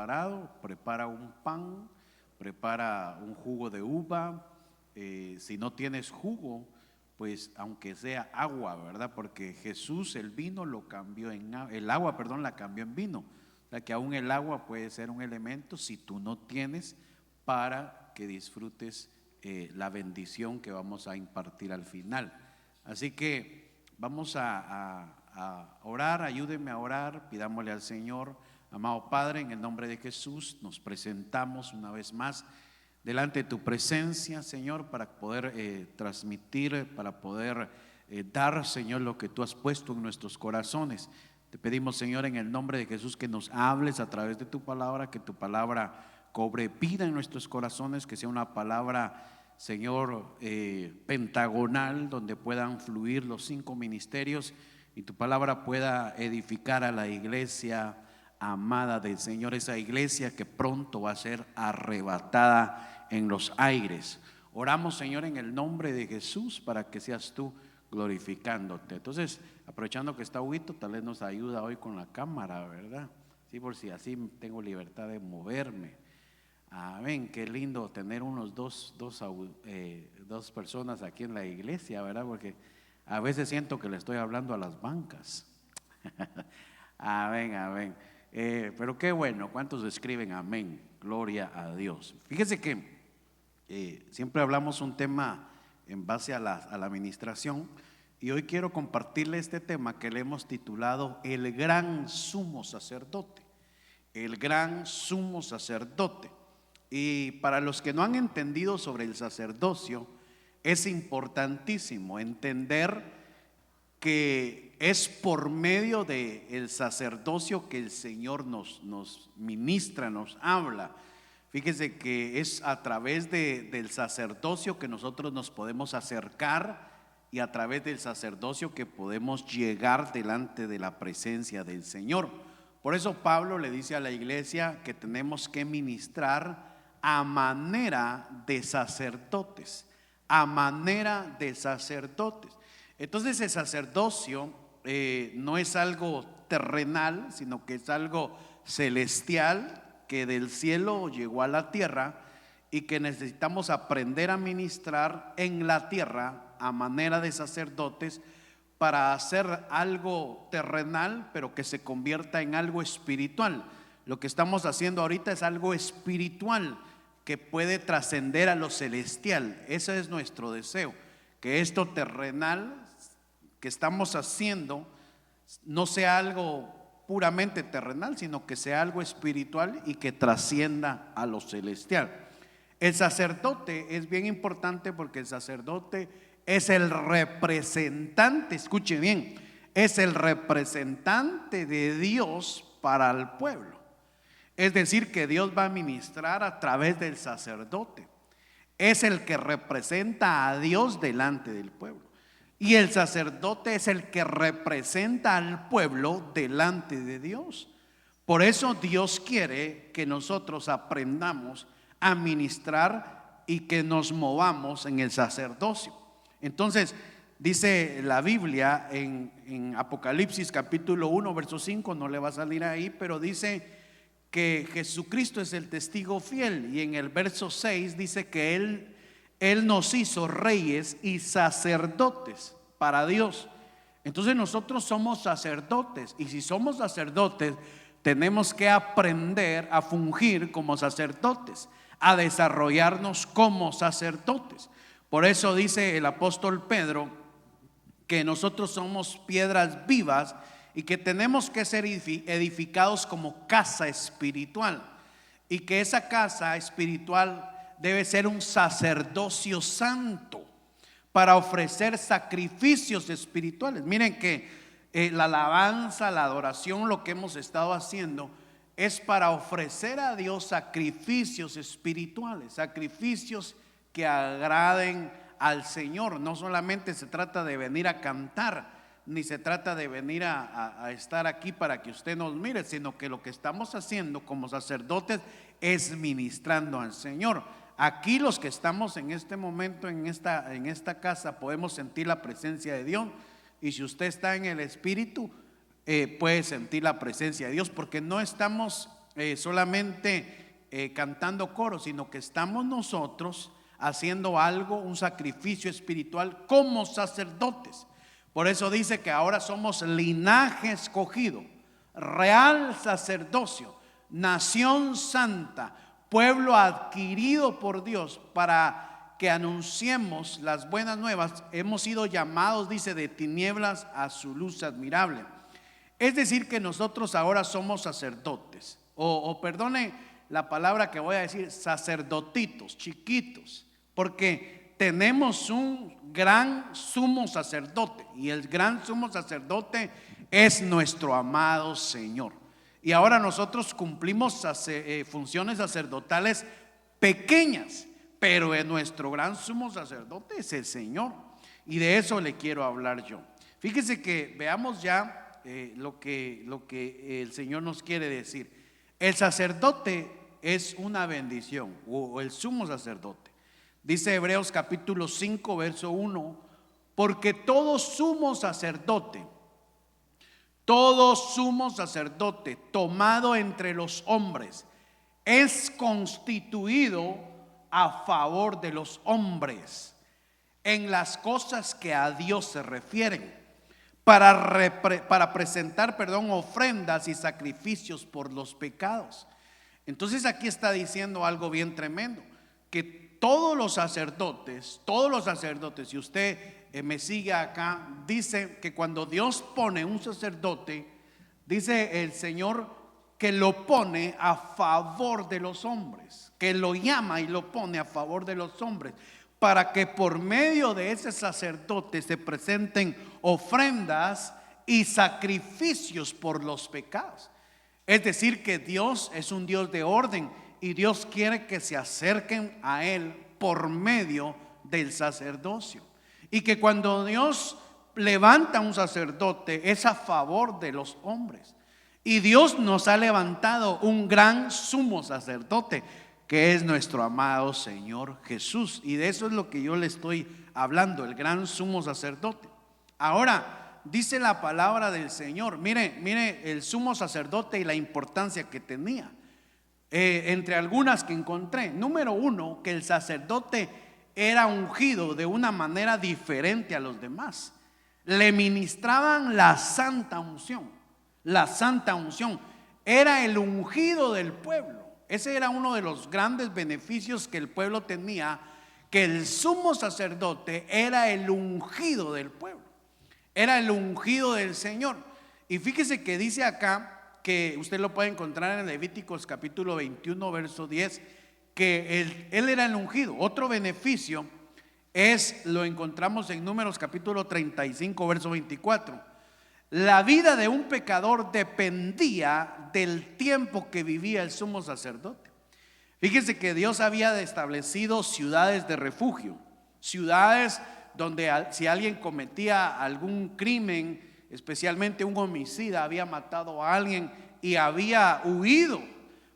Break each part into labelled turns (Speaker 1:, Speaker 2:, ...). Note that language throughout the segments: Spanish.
Speaker 1: preparado, prepara un pan, prepara un jugo de uva. Si no tienes jugo, pues aunque sea agua, ¿verdad? Porque Jesús el vino lo cambió el agua, perdón, la cambió en vino. O sea que aún el agua puede ser un elemento si tú no tienes, para que disfrutes la bendición que vamos a impartir al final. Así que vamos a orar, ayúdenme a orar, pidámosle al Señor. Amado Padre, en el nombre de Jesús nos presentamos una vez más delante de tu presencia, Señor, para poder transmitir, para poder dar, Señor, lo que tú has puesto en nuestros corazones. Te pedimos, Señor, en el nombre de Jesús, que nos hables a través de tu palabra, que tu palabra cobre vida en nuestros corazones, que sea una palabra, Señor, pentagonal, donde puedan fluir los 5 ministerios y tu palabra pueda edificar a la iglesia amada del Señor, esa iglesia que pronto va a ser arrebatada en los aires. Oramos, Señor, en el nombre de Jesús, para que seas tú glorificándote. Entonces, aprovechando que está Huguito, tal vez nos ayuda hoy con la cámara, ¿verdad? Sí, por si así tengo libertad de moverme. Amén, qué lindo tener unos dos personas aquí en la iglesia, ¿verdad? Porque a veces siento que le estoy hablando a las bancas. Amén, amén. Pero qué bueno, ¿cuántos escriben amén? Gloria a Dios. Fíjese que siempre hablamos un tema en base a la administración, y hoy quiero compartirle este tema que le hemos titulado el gran sumo sacerdote. El gran sumo sacerdote. Y para los que no han entendido sobre el sacerdocio, es importantísimo entender que es por medio del sacerdocio que el Señor nos ministra, nos habla. Fíjese que es a través del sacerdocio que nosotros nos podemos acercar, y a través del sacerdocio que podemos llegar delante de la presencia del Señor. Por eso Pablo le dice a la iglesia que tenemos que ministrar a manera de sacerdotes, a manera de sacerdotes. Entonces el sacerdocio no es algo terrenal, sino que es algo celestial, que del cielo llegó a la tierra, y que necesitamos aprender a ministrar en la tierra a manera de sacerdotes, para hacer algo terrenal, pero que se convierta en algo espiritual. Lo que estamos haciendo ahorita es algo espiritual que puede trascender a lo celestial. Ese es nuestro deseo, que esto terrenal que estamos haciendo no sea algo puramente terrenal, sino que sea algo espiritual y que trascienda a lo celestial. El sacerdote es bien importante, porque el sacerdote es el representante, escuche bien, es el representante de Dios para el pueblo. Es decir, que Dios va a ministrar a través del sacerdote. Es el que representa a Dios delante del pueblo. Y el sacerdote es el que representa al pueblo delante de Dios. Por eso Dios quiere que nosotros aprendamos a ministrar y que nos movamos en el sacerdocio. Entonces, dice la Biblia en Apocalipsis capítulo 1, verso 5, no le va a salir ahí, pero dice que Jesucristo es el testigo fiel, y en el verso 6 dice que Él nos hizo reyes y sacerdotes para Dios. Entonces nosotros somos sacerdotes, y si somos sacerdotes tenemos que aprender a fungir como sacerdotes, a desarrollarnos como sacerdotes. Por eso dice el apóstol Pedro que nosotros somos piedras vivas y que tenemos que ser edificados como casa espiritual, y que esa casa espiritual debe ser un sacerdocio santo para ofrecer sacrificios espirituales. Miren que la alabanza, la adoración, lo que hemos estado haciendo es para ofrecer a Dios sacrificios espirituales, sacrificios que agraden al Señor. No solamente se trata de venir a cantar, ni se trata de venir a estar aquí para que usted nos mire, sino que lo que estamos haciendo como sacerdotes es ministrando al Señor. Aquí los que estamos en este momento en esta casa podemos sentir la presencia de Dios, y si usted está en el Espíritu puede sentir la presencia de Dios, porque no estamos solamente cantando coros, sino que estamos nosotros haciendo algo, un sacrificio espiritual como sacerdotes. Por eso dice que ahora somos linaje escogido, real sacerdocio, nación santa, pueblo adquirido por Dios para que anunciemos las buenas nuevas. Hemos sido llamados, dice, de tinieblas a su luz admirable. Es decir, que nosotros ahora somos sacerdotes, o perdone la palabra que voy a decir, sacerdotitos, chiquitos, porque tenemos un gran sumo sacerdote, y el gran sumo sacerdote es nuestro amado Señor. Y ahora nosotros cumplimos funciones sacerdotales pequeñas, pero en nuestro gran sumo sacerdote es el Señor, y de eso le quiero hablar yo. Fíjese que veamos ya lo que el Señor nos quiere decir. El sacerdote es una bendición, o el sumo sacerdote. Dice Hebreos capítulo 5 verso 1: porque todo sumo sacerdote tomado entre los hombres es constituido a favor de los hombres en las cosas que a Dios se refieren, para presentar, ofrendas y sacrificios por los pecados. Entonces aquí está diciendo algo bien tremendo, que todos los sacerdotes, si usted me sigue acá, dice que cuando Dios pone un sacerdote, dice el Señor que lo pone a favor de los hombres, que lo llama y lo pone a favor de los hombres, para que por medio de ese sacerdote se presenten ofrendas y sacrificios por los pecados. Es decir, que Dios es un Dios de orden, y Dios quiere que se acerquen a Él por medio del sacerdocio, y que cuando Dios levanta un sacerdote es a favor de los hombres. Y Dios nos ha levantado un gran sumo sacerdote, que es nuestro amado Señor Jesús, y de eso es lo que yo le estoy hablando, el gran sumo sacerdote. Ahora dice la palabra del Señor, mire el sumo sacerdote y la importancia que tenía. Entre algunas que encontré, número uno, que el sacerdote era ungido de una manera diferente a los demás. Le ministraban la santa unción. La santa unción era el ungido del pueblo. Ese era uno de los grandes beneficios que el pueblo tenía, que el sumo sacerdote era el ungido del pueblo, era el ungido del Señor. Y fíjese que dice acá, que usted lo puede encontrar en Levíticos capítulo 21 verso 10, que él era el ungido. Otro beneficio lo encontramos en Números capítulo 35 verso 24. La vida de un pecador dependía del tiempo que vivía el sumo sacerdote. Fíjense que Dios había establecido ciudades de refugio, ciudades donde si alguien cometía algún crimen, especialmente un homicida, había matado a alguien y había huido,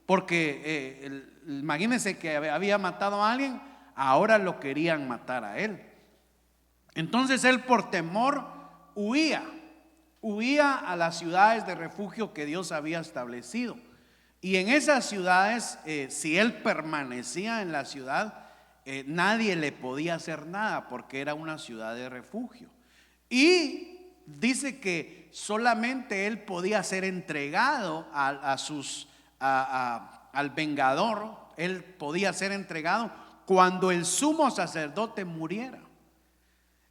Speaker 1: porque imagínense que había matado a alguien, ahora lo querían matar a él. Entonces él, por temor, huía a las ciudades de refugio que Dios había establecido. Y en esas ciudades, si él permanecía en la ciudad, nadie le podía hacer nada, porque era una ciudad de refugio. Y dice que solamente él podía ser entregado al vengador. Él podía ser entregado cuando el sumo sacerdote muriera.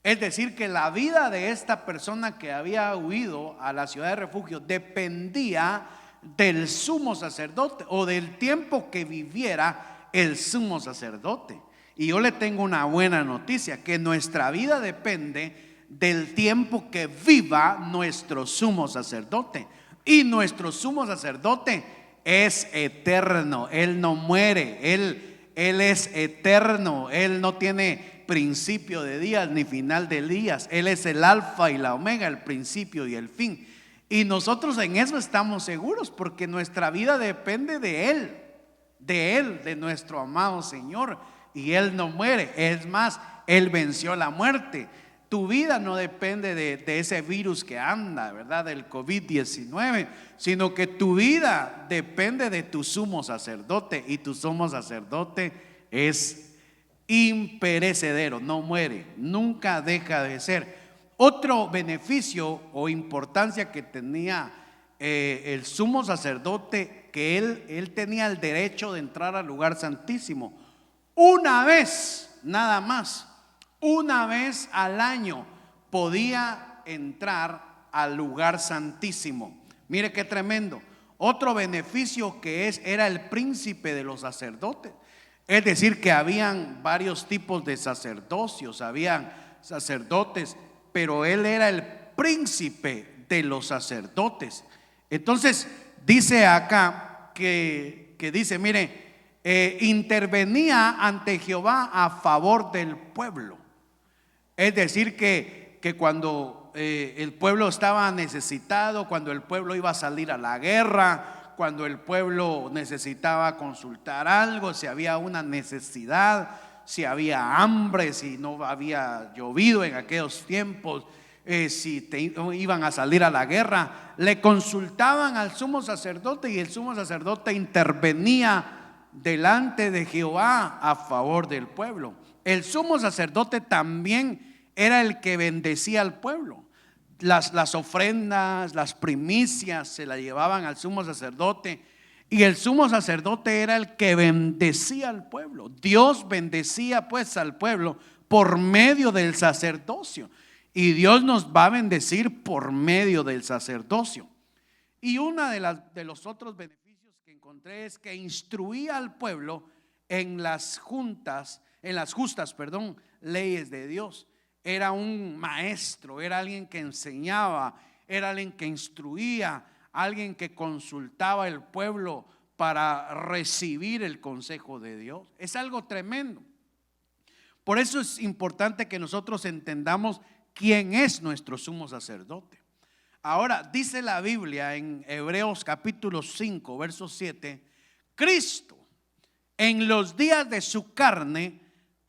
Speaker 1: Es decir, que la vida de esta persona que había huido a la ciudad de refugio dependía del sumo sacerdote, o del tiempo que viviera el sumo sacerdote. Y yo le tengo una buena noticia, que nuestra vida depende del tiempo que viva nuestro sumo sacerdote. Y nuestro sumo sacerdote es eterno, él no muere, él es eterno, él no tiene principio de días ni final de días. Él es el alfa y la omega, el principio y el fin. Y nosotros en eso estamos seguros, porque nuestra vida depende de Él, de nuestro amado Señor. Y Él no muere, es más, Él venció la muerte. Tu vida no depende de ese virus que anda, ¿verdad? Del COVID-19, sino que tu vida depende de tu sumo sacerdote, y tu sumo sacerdote es imperecedero, no muere, nunca deja de ser. Otro beneficio o importancia que tenía el sumo sacerdote, que él tenía el derecho de entrar al lugar santísimo una vez, nada más. Una vez al año podía entrar al lugar santísimo. Mire qué tremendo. Otro beneficio que era el príncipe de los sacerdotes. Es decir, que habían varios tipos de sacerdocios, habían sacerdotes, pero él era el príncipe de los sacerdotes. Entonces dice acá que dice, mire, intervenía ante Jehová a favor del pueblo. Es decir, que cuando el pueblo estaba necesitado, cuando el pueblo iba a salir a la guerra, cuando el pueblo necesitaba consultar algo, si había una necesidad, si había hambre, si no había llovido en aquellos tiempos, si iban a salir a la guerra, le consultaban al sumo sacerdote, y el sumo sacerdote intervenía delante de Jehová a favor del pueblo. El sumo sacerdote también era el que bendecía al pueblo. Las ofrendas, las primicias se las llevaban al sumo sacerdote, y el sumo sacerdote era el que bendecía al pueblo. Dios bendecía pues al pueblo por medio del sacerdocio, y Dios nos va a bendecir por medio del sacerdocio. Y una de los otros beneficios que encontré es que instruía al pueblo en las justas leyes de Dios. Era un maestro, era alguien que enseñaba, era alguien que instruía, alguien que consultaba al pueblo para recibir el consejo de Dios. Es algo tremendo. Por eso es importante que nosotros entendamos quién es nuestro sumo sacerdote. Ahora dice la Biblia en Hebreos capítulo 5 verso 7: Cristo en los días de su carne,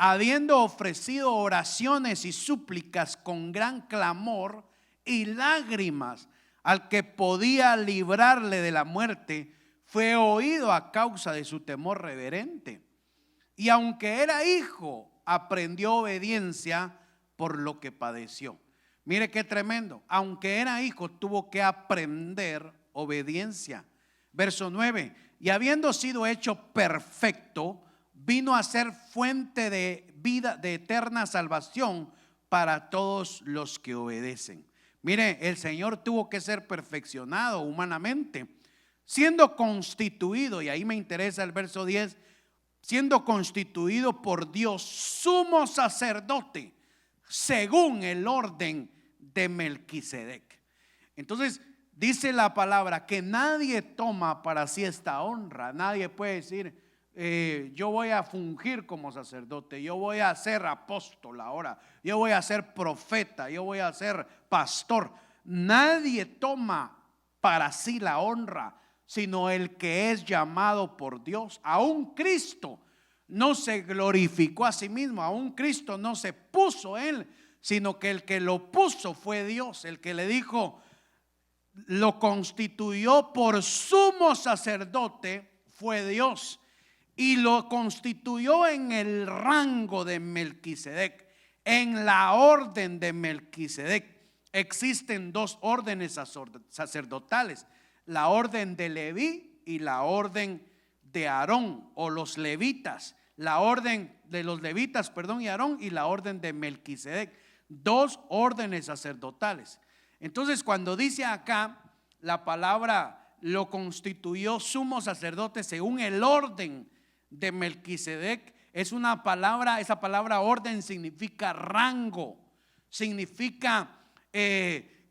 Speaker 1: habiendo ofrecido oraciones y súplicas con gran clamor y lágrimas al que podía librarle de la muerte, fue oído a causa de su temor reverente. Y aunque era hijo, aprendió obediencia por lo que padeció. Mire qué tremendo. Aunque era hijo, tuvo que aprender obediencia. Verso 9: y habiendo sido hecho perfecto, vino a ser fuente de vida, de eterna salvación para todos los que obedecen. Mire, el Señor tuvo que ser perfeccionado humanamente, siendo constituido, y ahí me interesa el verso 10, siendo constituido por Dios sumo sacerdote según el orden de Melquisedec. Entonces dice la palabra que nadie toma para sí esta honra. Nadie puede decir, yo voy a fungir como sacerdote, yo voy a ser apóstol ahora, yo voy a ser profeta, yo voy a ser pastor. Nadie toma para sí la honra, sino el que es llamado por Dios. Aún Cristo no se glorificó a sí mismo, aún Cristo no se puso él, sino que el que lo puso fue Dios. El que le dijo, lo constituyó por sumo sacerdote, fue Dios. Y lo constituyó en el rango de Melquisedec, en la orden de Melquisedec. Existen dos órdenes sacerdotales: la orden de Leví y la orden de Aarón, o los levitas. La orden de los levitas, y Aarón, y la orden de Melquisedec. Dos órdenes sacerdotales. Entonces, cuando dice acá la palabra lo constituyó sumo sacerdote según el orden de Melquisedec, es una palabra, esa palabra orden significa rango, significa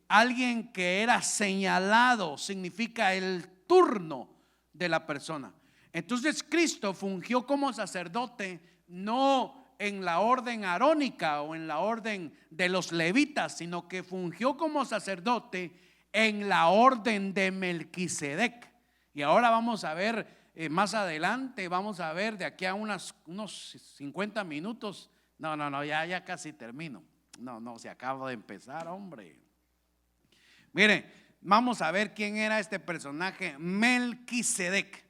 Speaker 1: alguien que era señalado, significa el turno de la persona. Entonces Cristo fungió como sacerdote no en la orden arónica o en la orden de los levitas, sino que fungió como sacerdote en la orden de Melquisedec. Y ahora vamos a ver más adelante, vamos a ver de aquí a unos 50 minutos, ya casi termino. No, se acaba de empezar, hombre. Mire, vamos a ver quién era este personaje, Melquisedec.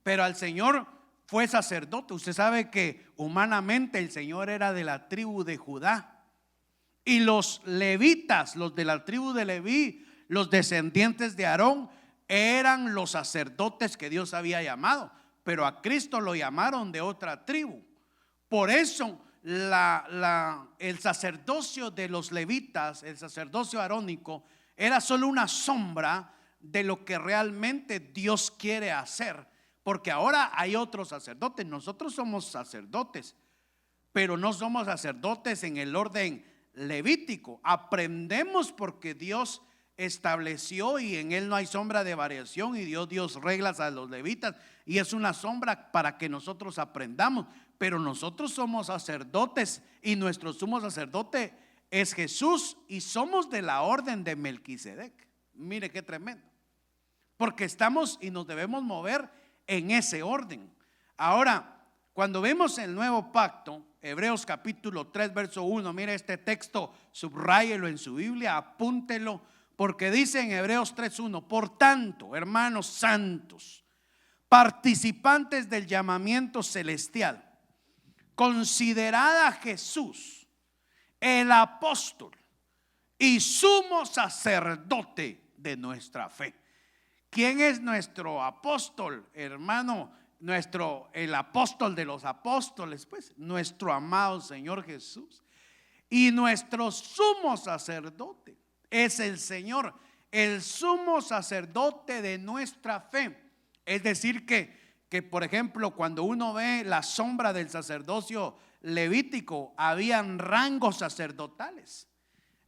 Speaker 1: Pero al Señor fue sacerdote. Usted sabe que humanamente el Señor era de la tribu de Judá. Y los levitas, los de la tribu de Leví, los descendientes de Aarón, eran los sacerdotes que Dios había llamado. Pero a Cristo lo llamaron de otra tribu. Por eso el sacerdocio de los levitas, el sacerdocio arónico, era solo una sombra de lo que realmente Dios quiere hacer. Porque ahora hay otros sacerdotes. Nosotros somos sacerdotes, pero no somos sacerdotes en el orden levítico. Aprendemos porque Dios estableció y en él no hay sombra de variación, y Dios dio reglas a los levitas y es una sombra para que nosotros aprendamos. Pero nosotros somos sacerdotes y nuestro sumo sacerdote es Jesús, y somos de la orden de Melquisedec. Mire qué tremendo, porque estamos y nos debemos mover en ese orden. Ahora, cuando vemos el nuevo pacto, Hebreos capítulo 3 verso 1, mire este texto, subráyelo en su Biblia, apúntelo, porque dice en Hebreos 3:1: por tanto, hermanos santos, participantes del llamamiento celestial, considerad a Jesús, el apóstol y sumo sacerdote de nuestra fe. ¿Quién es nuestro apóstol, hermano? El apóstol de los apóstoles, pues, nuestro amado Señor Jesús. Y nuestro sumo sacerdote es el Señor, el sumo sacerdote de nuestra fe. Es decir que por ejemplo, cuando uno ve la sombra del sacerdocio levítico, habían rangos sacerdotales.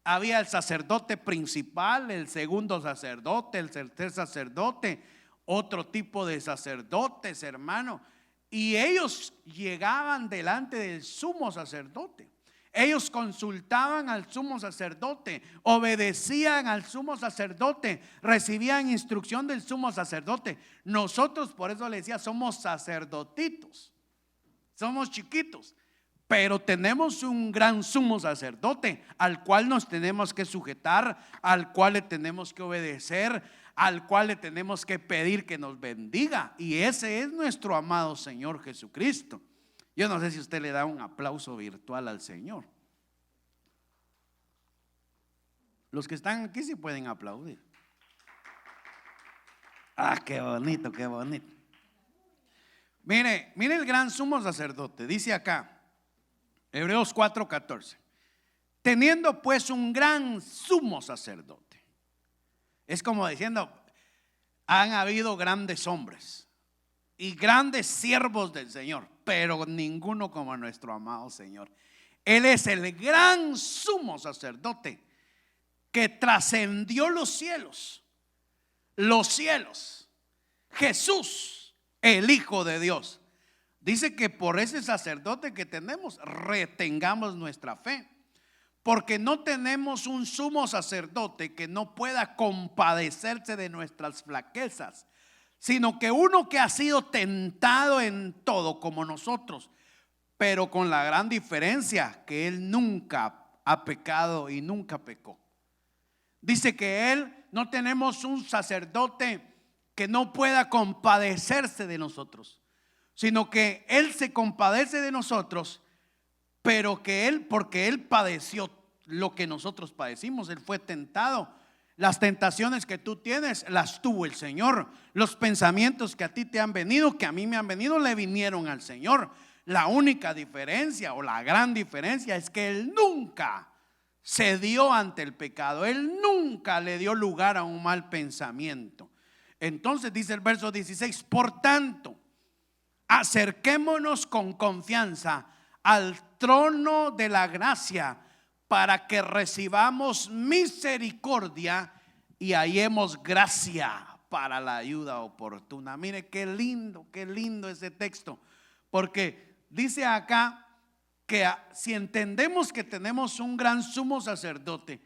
Speaker 1: Había el sacerdote principal, el segundo sacerdote, el tercer sacerdote, otro tipo de sacerdotes, hermano. Y ellos llegaban delante del sumo sacerdote. Ellos consultaban al sumo sacerdote, obedecían al sumo sacerdote, recibían instrucción del sumo sacerdote. Nosotros, por eso le decía, somos sacerdotitos, somos chiquitos, pero tenemos un gran sumo sacerdote al cual nos tenemos que sujetar, al cual le tenemos que obedecer, al cual le tenemos que pedir que nos bendiga. Y ese es nuestro amado Señor Jesucristo. Yo no sé si usted le da un aplauso virtual al Señor. Los que están aquí sí pueden aplaudir. Ah, qué bonito, qué bonito. Mire el gran sumo sacerdote. Dice acá, Hebreos 4:14: teniendo pues un gran sumo sacerdote. Es como diciendo, han habido grandes hombres y grandes siervos del Señor, pero ninguno como nuestro amado Señor. Él es el gran sumo sacerdote que trascendió los cielos. Jesús, el Hijo de Dios. Dice que por ese sacerdote que tenemos, retengamos nuestra fe, porque no tenemos un sumo sacerdote que no pueda compadecerse de nuestras flaquezas, sino que uno que ha sido tentado en todo como nosotros, pero con la gran diferencia que él nunca ha pecado y nunca pecó. Dice que él, no tenemos un sacerdote que no pueda compadecerse de nosotros, sino que él se compadece de nosotros, pero que porque él padeció lo que nosotros padecimos. Él fue tentado. Las tentaciones que tú tienes las tuvo el Señor. Los pensamientos que a ti te han venido, que a mí me han venido, le vinieron al Señor. La única diferencia o la gran diferencia es que él nunca cedió ante el pecado. Él nunca le dio lugar a un mal pensamiento. Entonces dice el verso 16: por tanto, acerquémonos con confianza al trono de la gracia, para que recibamos misericordia y hallemos gracia para la ayuda oportuna. Mire qué lindo ese texto, porque dice acá que si entendemos que tenemos un gran sumo sacerdote,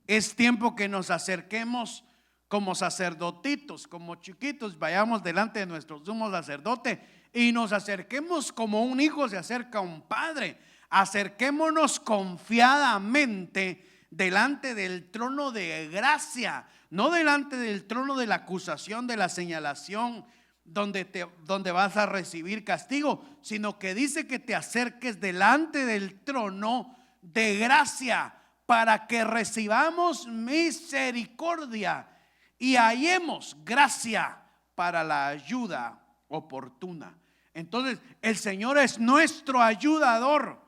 Speaker 1: es tiempo que nos acerquemos como sacerdotitos, como chiquitos, vayamos delante de nuestro sumo sacerdote y nos acerquemos como un hijo se acerca a un padre. Acerquémonos confiadamente delante del trono de gracia, no delante del trono de la acusación, de la señalación, donde vas a recibir castigo, sino que dice que te acerques delante del trono de gracia para que recibamos misericordia y hallemos gracia para la ayuda oportuna. Entonces, el Señor es nuestro ayudador.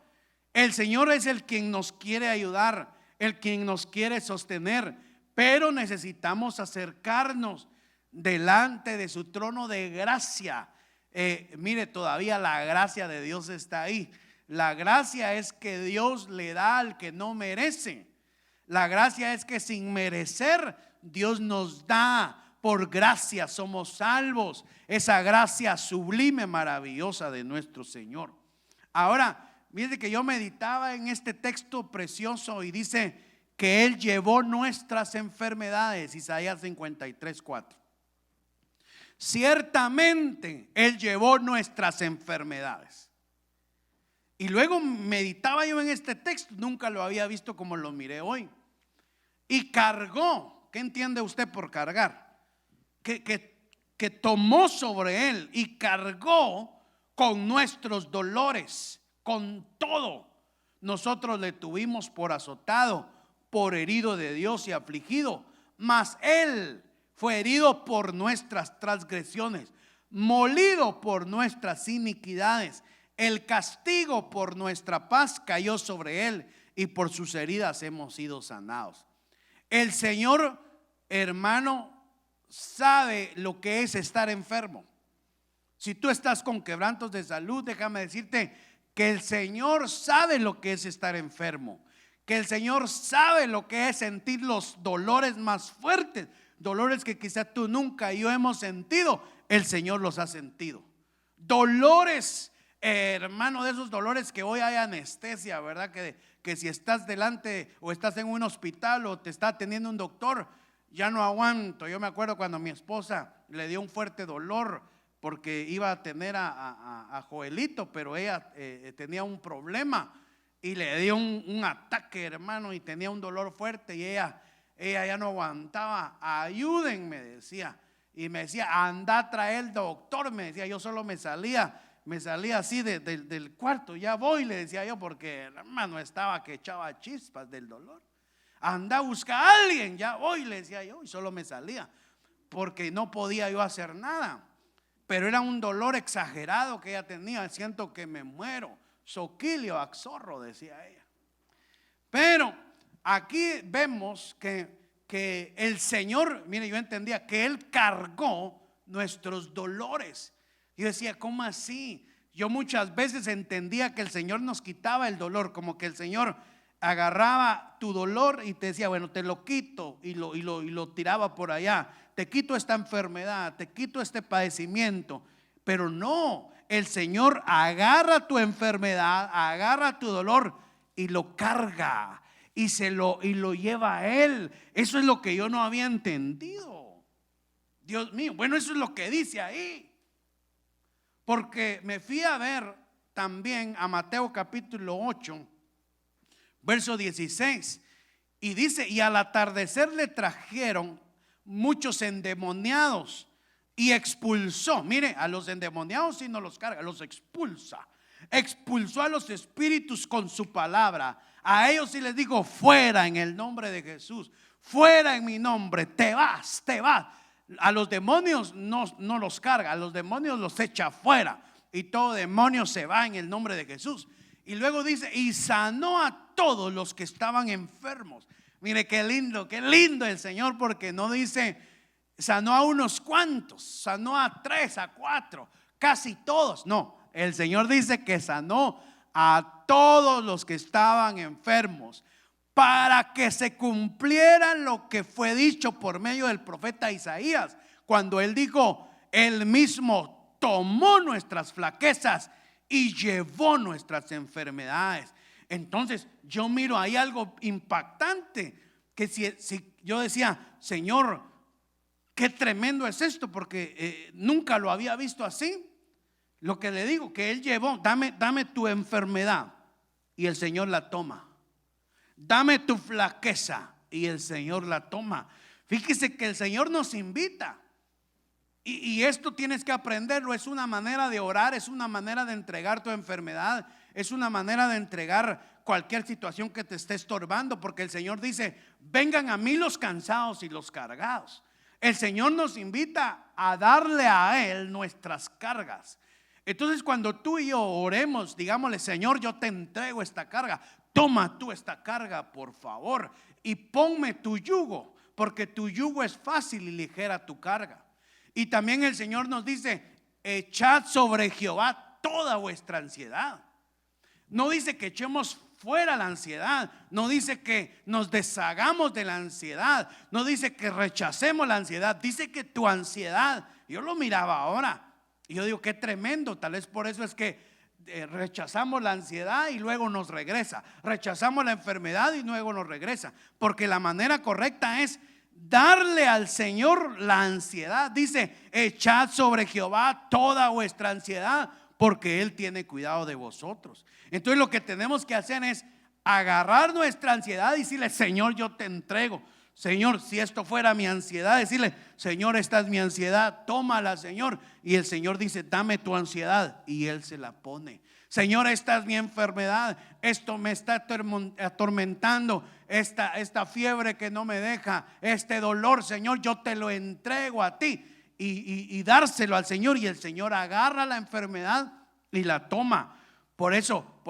Speaker 1: El Señor es el quien nos quiere ayudar, el quien nos quiere sostener, pero necesitamos acercarnos delante de su trono de gracia. Mire, todavía la gracia de Dios está ahí. La gracia es que Dios le da al que no merece. La gracia es que sin merecer Dios nos da. Por gracia somos salvos. Esa gracia sublime, maravillosa de nuestro Señor. Ahora, mire que yo meditaba en este texto precioso y dice que Él llevó nuestras enfermedades. Isaías 53:4. Ciertamente Él llevó nuestras enfermedades. Y luego meditaba yo en este texto, nunca lo había visto como lo miré hoy. Y cargó, ¿qué entiende usted por cargar? Que tomó sobre Él y cargó con nuestros dolores, con todo. Nosotros le tuvimos por azotado, por herido de Dios y afligido, mas Él fue herido por nuestras transgresiones, molido por nuestras iniquidades. El castigo por nuestra paz cayó sobre Él y por sus heridas hemos sido sanados. El Señor, hermano, sabe lo que es estar enfermo. Si tú estás con quebrantos de salud, déjame decirte que el Señor sabe lo que es estar enfermo, que el Señor sabe lo que es sentir los dolores más fuertes, dolores que quizá tú nunca y yo hemos sentido. El Señor los ha sentido. Dolores, hermano, de esos dolores que hoy hay anestesia, ¿verdad? Que si estás delante o estás en un hospital o te está atendiendo un doctor, ya no aguanto. Yo me acuerdo cuando mi esposa le dio un fuerte dolor porque iba a tener a Joelito, pero ella tenía un problema y le dio un ataque, hermano, y tenía un dolor fuerte y ella ya no aguantaba. Ayúdenme, decía. Y me decía, anda a traer el doctor, me decía. Yo solo me salía así del cuarto. Ya voy, le decía yo, porque hermano estaba que echaba chispas del dolor. Anda a buscar a alguien, ya voy, le decía yo. Y solo me salía porque no podía yo hacer nada. Pero era un dolor exagerado que ella tenía. Siento que me muero. Soquilio, axorro, decía ella. Pero aquí vemos que el Señor, mire, yo entendía que Él cargó nuestros dolores. Yo decía, ¿cómo así? Yo muchas veces entendía que el Señor nos quitaba el dolor, como que el Señor agarraba tu dolor y te decía, bueno, te lo quito y lo tiraba por allá. Te quito esta enfermedad, te quito este padecimiento. Pero no, el Señor agarra tu enfermedad, agarra tu dolor y lo carga y lo lleva a Él. Eso es lo que yo no había entendido. Dios mío, bueno, eso es lo que dice ahí. Porque me fui a ver también a Mateo capítulo 8, verso 16. Y dice, y al atardecer le trajeron muchos endemoniados y expulsó. Mire, a los endemoniados sí no los carga, los expulsa. Expulsó a los espíritus con su palabra. A ellos sí les digo, fuera en el nombre de Jesús, fuera en mi nombre, te vas, te vas. A los demonios no los carga, a los demonios los echa fuera. Y todo demonio se va en el nombre de Jesús. Y luego dice, y sanó a todos los que estaban enfermos. Mire qué lindo el Señor, porque no dice sanó a unos cuantos, sanó a 3, a 4, casi todos. No, el Señor dice que sanó a todos los que estaban enfermos, para que se cumpliera lo que fue dicho por medio del profeta Isaías, cuando él dijo, él mismo tomó nuestras flaquezas y llevó nuestras enfermedades. Entonces yo miro ahí algo impactante, que si yo decía, Señor, qué tremendo es esto, porque nunca lo había visto así. Lo que le digo, que Él llevó, dame tu enfermedad
Speaker 2: y el Señor la toma. Dame tu flaqueza y el Señor la toma. Fíjese que el Señor nos invita. Y esto tienes que aprenderlo. Es una manera de orar, es una manera de entregar tu enfermedad, es una manera de entregar cualquier situación que te esté estorbando, porque el Señor dice: vengan a mí los cansados y los cargados. El Señor nos invita a darle a Él nuestras cargas. Entonces, cuando tú y yo oremos, digámosle: Señor, yo te entrego esta carga, toma tú esta carga, por favor, y ponme tu yugo, porque tu yugo es fácil y ligera tu carga. Y también el Señor nos dice: echad sobre Jehová toda vuestra ansiedad. No dice que echemos fuera la ansiedad, no dice que nos deshagamos de la ansiedad, no dice que rechacemos la ansiedad, dice que tu ansiedad, yo lo miraba ahora y yo digo: qué tremendo. Tal vez por eso es que rechazamos la ansiedad y luego nos regresa, rechazamos la enfermedad y luego nos regresa, porque la manera correcta es darle al Señor la ansiedad. Dice: echad sobre Jehová toda vuestra ansiedad, porque Él tiene cuidado de vosotros. Entonces lo que tenemos que hacer es agarrar nuestra ansiedad y decirle: Señor, yo te entrego. Señor, si esto fuera mi ansiedad, decirle: Señor, esta es mi ansiedad, tómala, Señor. Y el Señor dice: dame tu ansiedad, y Él se la pone. Señor, esta es mi enfermedad, esto me está atormentando, esta fiebre que no me deja, este dolor, Señor, yo te lo entrego a ti. Y dárselo al Señor, y el Señor agarra la enfermedad y la toma. Por eso,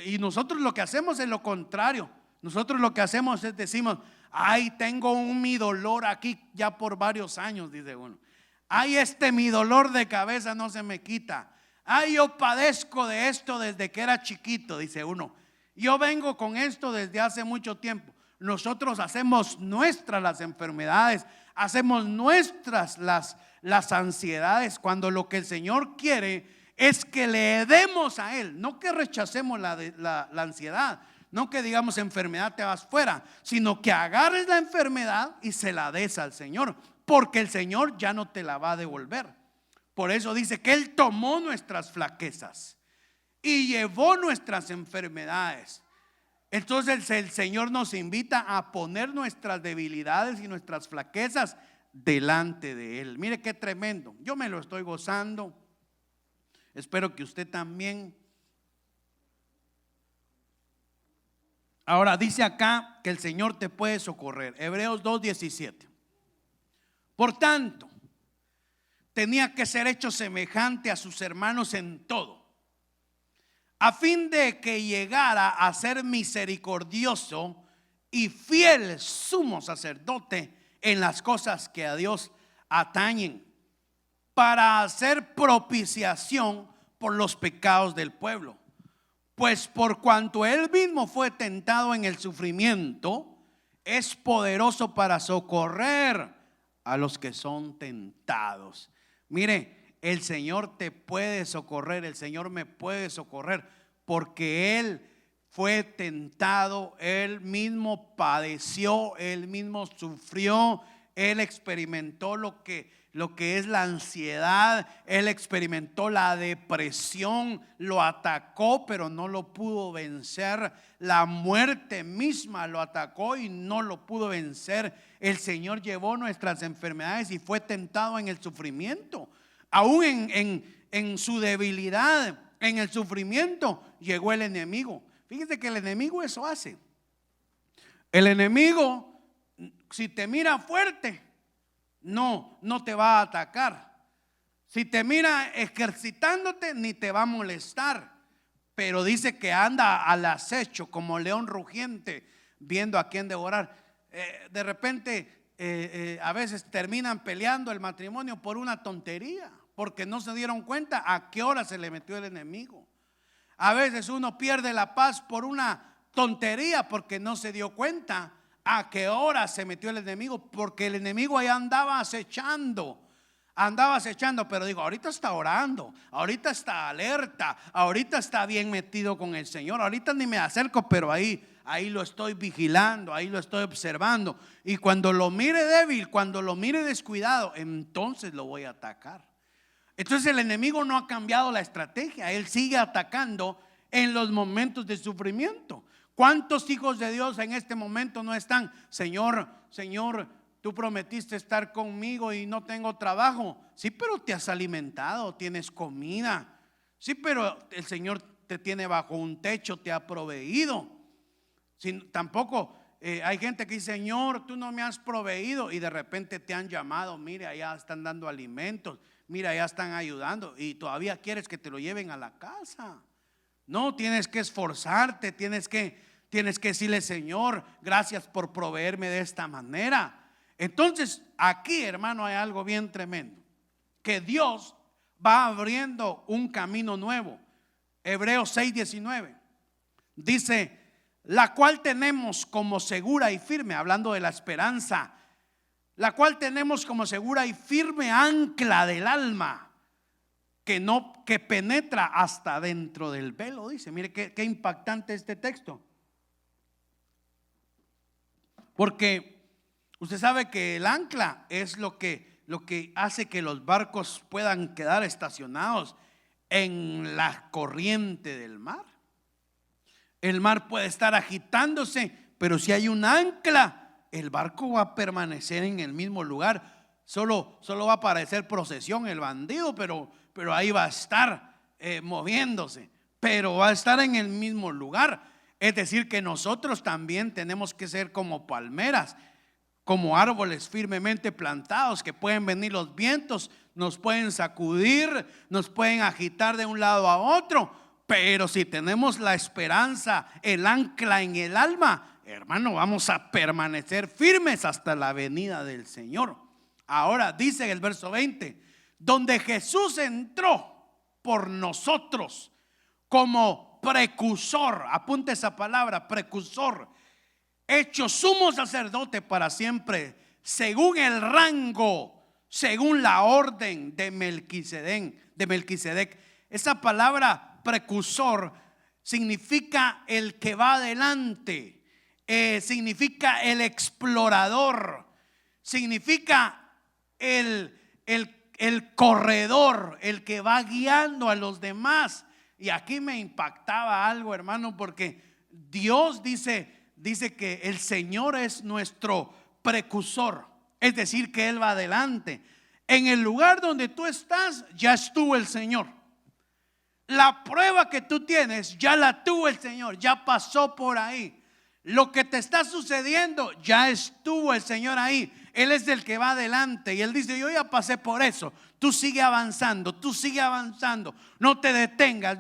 Speaker 2: y nosotros lo que hacemos es lo contrario. Nosotros lo que hacemos es decimos: ay, tengo mi dolor aquí ya por varios años, dice uno. Ay, mi dolor de cabeza no se me quita. Ay, yo padezco de esto desde que era chiquito, dice uno. Yo vengo con esto desde hace mucho tiempo. Nosotros hacemos nuestras las enfermedades, hacemos nuestras las ansiedades, cuando lo que el Señor quiere es que le demos a Él. No que rechacemos la ansiedad, no que digamos: enfermedad, te vas fuera, sino que agarres la enfermedad y se la des al Señor, porque el Señor ya no te la va a devolver. Por eso dice que Él tomó nuestras flaquezas y llevó nuestras enfermedades. Entonces el Señor nos invita a poner nuestras debilidades y nuestras flaquezas delante de Él. Mire qué tremendo. Yo me lo estoy gozando. Espero que usted también. Ahora dice acá que el Señor te puede socorrer. Hebreos 2:17. Por tanto, tenía que ser hecho semejante a sus hermanos en todo, a fin de que llegara a ser misericordioso y fiel sumo sacerdote en las cosas que a Dios atañen, para hacer propiciación por los pecados del pueblo. Pues por cuanto Él mismo fue tentado en el sufrimiento, es poderoso para socorrer a los que son tentados. Mire, el Señor te puede socorrer, el Señor me puede socorrer, porque Él fue tentado, Él mismo padeció, Él mismo sufrió, Él experimentó lo que es la ansiedad, Él experimentó la depresión, lo atacó pero no lo pudo vencer, la muerte misma lo atacó y no lo pudo vencer. El Señor llevó nuestras enfermedades y fue tentado en el sufrimiento, aún en su debilidad, en el sufrimiento llegó el enemigo. Fíjese que el enemigo eso hace. El enemigo, si te mira fuerte, no te va a atacar. Si te mira ejercitándote, ni te va a molestar. Pero dice que anda al acecho como león rugiente, viendo a quién devorar. De repente a veces terminan peleando el matrimonio por una tontería, porque no se dieron cuenta a qué hora se le metió el enemigo. A veces uno pierde la paz por una tontería, porque no se dio cuenta a qué hora se metió el enemigo, porque el enemigo ahí andaba acechando, pero digo, ahorita está orando, ahorita está alerta, ahorita está bien metido con el Señor, ahorita ni me acerco, pero ahí lo estoy vigilando, ahí lo estoy observando, y cuando lo mire débil, cuando lo mire descuidado, entonces lo voy a atacar. Entonces el enemigo no ha cambiado la estrategia, él sigue atacando en los momentos de sufrimiento. ¿Cuántos hijos de Dios en este momento no están? Señor, Señor, tú prometiste estar conmigo y no tengo trabajo. Sí, pero te has alimentado, tienes comida. Sí, pero el Señor te tiene bajo un techo, te ha proveído. Tampoco hay gente que dice, Señor, tú no me has proveído, y de repente te han llamado, mira, ya están dando alimentos, mira, ya están ayudando, y todavía quieres que te lo lleven a la casa. No, tienes que esforzarte, tienes que decirle, Señor, gracias por proveerme de esta manera. Entonces aquí, hermano, hay algo bien tremendo, que Dios va abriendo un camino nuevo. Hebreos 6:19 dice, la cual tenemos como segura y firme, hablando de la esperanza, la cual tenemos como segura y firme ancla del alma, que penetra hasta dentro del velo. Dice, mire qué impactante este texto, porque usted sabe que el ancla es lo que hace que los barcos puedan quedar estacionados en la corriente del mar. El mar puede estar agitándose, pero si hay un ancla, el barco va a permanecer en el mismo lugar. Solo va a parecer procesión el bandido, pero ahí va a estar moviéndose, pero va a estar en el mismo lugar. Es decir, que nosotros también tenemos que ser como palmeras, como árboles firmemente plantados, que pueden venir los vientos, nos pueden sacudir, nos pueden agitar de un lado a otro, pero si tenemos la esperanza, el ancla en el alma, hermano, vamos a permanecer firmes hasta la venida del Señor. Ahora dice en el verso 20, donde Jesús entró por nosotros como precursor, apunte esa palabra, precursor, hecho sumo sacerdote para siempre, según el rango, según la orden de Melquisedec. Esa palabra precursor significa el que va adelante, significa el explorador, significa el corredor, el que va guiando a los demás. Y aquí me impactaba algo, hermano, porque Dios dice que el Señor es nuestro precursor, es decir, que Él va adelante. En el lugar donde tú estás, ya estuvo el Señor. La prueba que tú tienes, ya la tuvo el Señor, ya pasó por ahí. Lo que te está sucediendo, ya estuvo el Señor ahí. Él es el que va adelante y Él dice, yo ya pasé por eso. Tú sigue avanzando, no te detengas,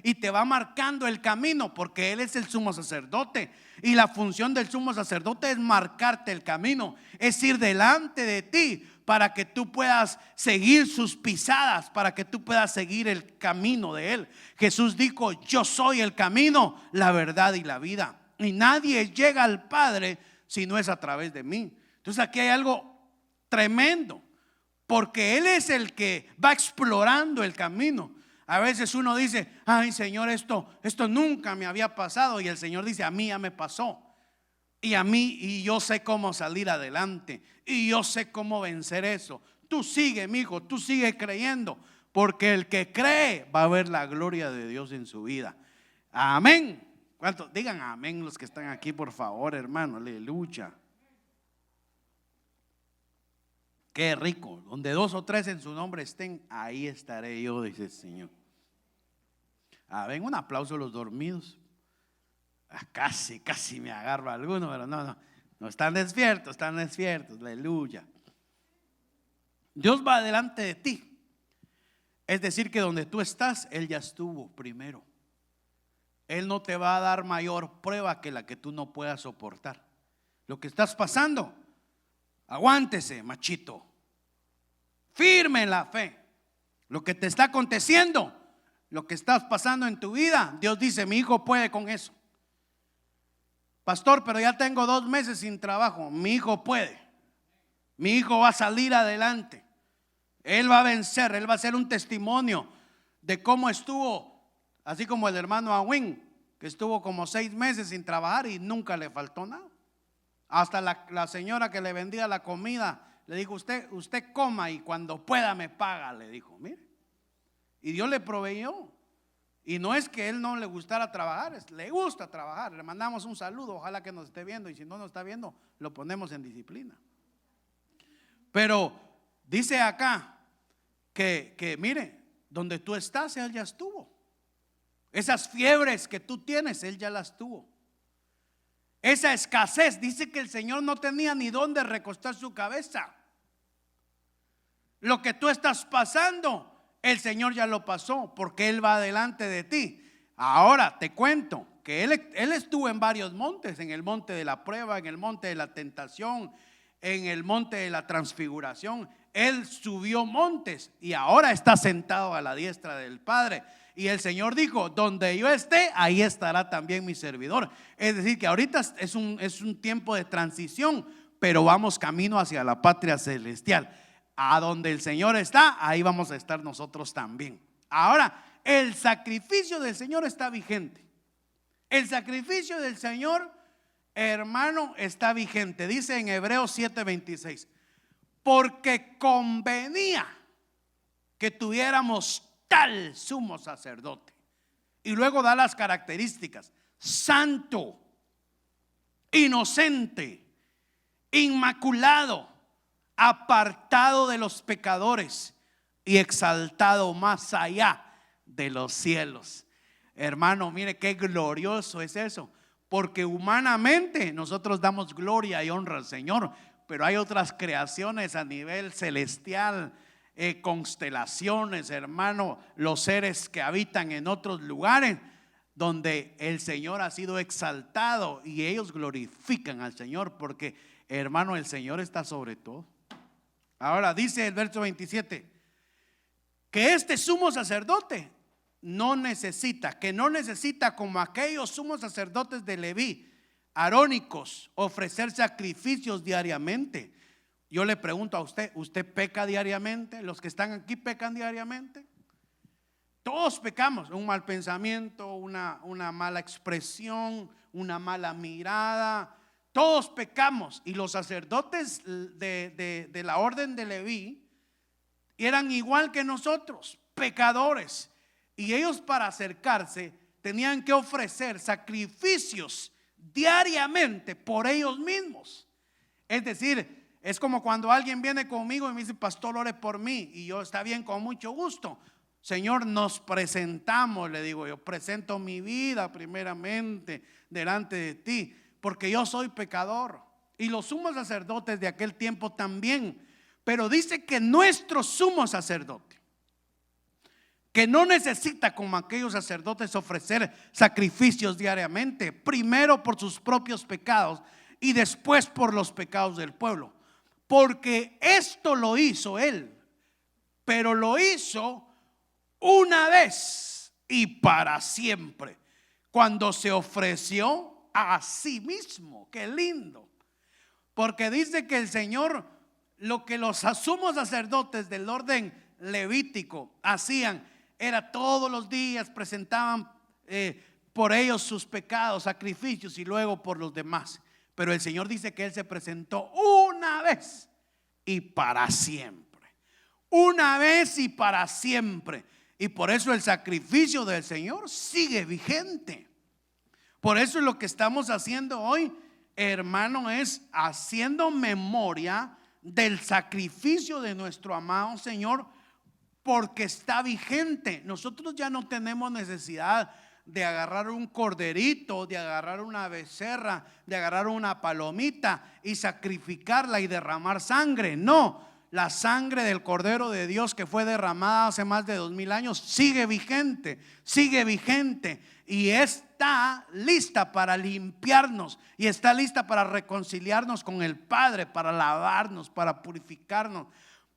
Speaker 2: y te va marcando el camino, porque Él es el sumo sacerdote y la función del sumo sacerdote es marcarte el camino, es ir delante de ti para que tú puedas seguir sus pisadas, para que tú puedas seguir el camino de Él. Jesús dijo, yo soy el camino, la verdad y la vida, y nadie llega al Padre si no es a través de mí. Entonces aquí hay algo tremendo, porque Él es el que va explorando el camino. A veces uno dice, ay Señor, esto nunca me había pasado, y el Señor dice, a mí ya me pasó, y yo sé cómo salir adelante, y yo sé cómo vencer eso. Tú sigue, mi hijo, tú sigue creyendo, porque el que cree va a ver la gloria de Dios en su vida. Amén. ¿Cuántos? Digan amén los que están aquí, por favor, hermano. Aleluya. Qué rico, donde 2 o 3 en su nombre estén, ahí estaré yo, dice el Señor. Ven, un aplauso a los dormidos. Casi me agarro a alguno, pero no están despiertos, aleluya. Dios va delante de ti, es decir, que donde tú estás, Él ya estuvo primero. Él no te va a dar mayor prueba que la que tú no puedas soportar. Lo que estás pasando, aguántese, machito, firme en la fe. Lo que te está aconteciendo, lo que estás pasando en tu vida, Dios dice, mi hijo puede con eso. Pastor, pero ya tengo 2 meses sin trabajo. Mi hijo puede. Mi hijo va a salir adelante. Él va a vencer, él va a ser un testimonio de cómo estuvo, así como el hermano Awin, que estuvo como 6 meses sin trabajar y nunca le faltó nada. Hasta la señora que le vendía la comida le dijo, usted coma y cuando pueda me paga, le dijo, mire. Y Dios le proveyó. Y no es que él no le gustara trabajar, le gusta trabajar. Le mandamos un saludo, ojalá que nos esté viendo, y si no nos está viendo, lo ponemos en disciplina. Pero dice acá que mire, donde tú estás, él ya estuvo. Esas fiebres que tú tienes, él ya las tuvo. Esa escasez, dice que el Señor no tenía ni dónde recostar su cabeza. Lo que tú estás pasando, el Señor ya lo pasó, porque Él va delante de ti. Ahora te cuento que Él estuvo en varios montes: en el monte de la prueba, en el monte de la tentación, en el monte de la transfiguración. Él subió montes y ahora está sentado a la diestra del Padre. Y el Señor dijo: donde yo esté, ahí estará también mi servidor. Es decir, que ahorita es un tiempo de transición, pero vamos camino hacia la patria celestial. A donde el Señor está, ahí vamos a estar nosotros también. Ahora, el sacrificio del Señor está vigente. El sacrificio del Señor, hermano, está vigente. Dice en Hebreos 7:26: porque convenía que tuviéramos tal sumo sacerdote. Y luego da las características: santo, inocente, inmaculado, apartado de los pecadores y exaltado más allá de los cielos. Hermano, mire qué glorioso es eso, porque humanamente nosotros damos gloria y honra al Señor, pero hay otras creaciones a nivel celestial, constelaciones, hermano, los seres que habitan en otros lugares donde el Señor ha sido exaltado y ellos glorifican al Señor, porque, hermano, el Señor está sobre todo. Ahora dice el verso 27 que este sumo sacerdote no necesita como aquellos sumos sacerdotes de Leví, arónicos, ofrecer sacrificios diariamente. Yo le pregunto a usted: ¿usted peca diariamente? ¿Los que están aquí pecan diariamente? Todos pecamos. Un mal pensamiento, una mala expresión, una mala mirada. Todos pecamos. Y los sacerdotes de la orden de Leví eran igual que nosotros, pecadores. Y ellos, para acercarse, tenían que ofrecer sacrificios diariamente por ellos mismos. Es decir, es como cuando alguien viene conmigo y me dice: pastor, ore por mí. Y yo: está bien, con mucho gusto. Señor, nos presentamos, le digo yo, presento mi vida primeramente delante de ti, porque yo soy pecador. Y los sumos sacerdotes de aquel tiempo también. Pero dice que nuestro sumo sacerdote, que no necesita como aquellos sacerdotes ofrecer sacrificios diariamente, primero por sus propios pecados y después por los pecados del pueblo, porque esto lo hizo él, pero lo hizo una vez y para siempre, cuando se ofreció a sí mismo. Qué lindo, porque dice que el Señor, lo que los sumos sacerdotes del orden levítico hacían era todos los días presentaban por ellos sus pecados, sacrificios, y luego por los demás. Pero el Señor dice que Él se presentó una vez y para siempre. Una vez y para siempre. Y por eso el sacrificio del Señor sigue vigente. Por eso lo que estamos haciendo hoy, hermano, es haciendo memoria del sacrificio de nuestro amado Señor, porque está vigente. Nosotros ya no tenemos necesidad de agarrar un corderito, de agarrar una becerra, de agarrar una palomita y sacrificarla y derramar sangre. No, la sangre del Cordero de Dios que fue derramada hace más de 2000 años sigue vigente y está lista para limpiarnos y está lista para reconciliarnos con el Padre, para lavarnos, para purificarnos.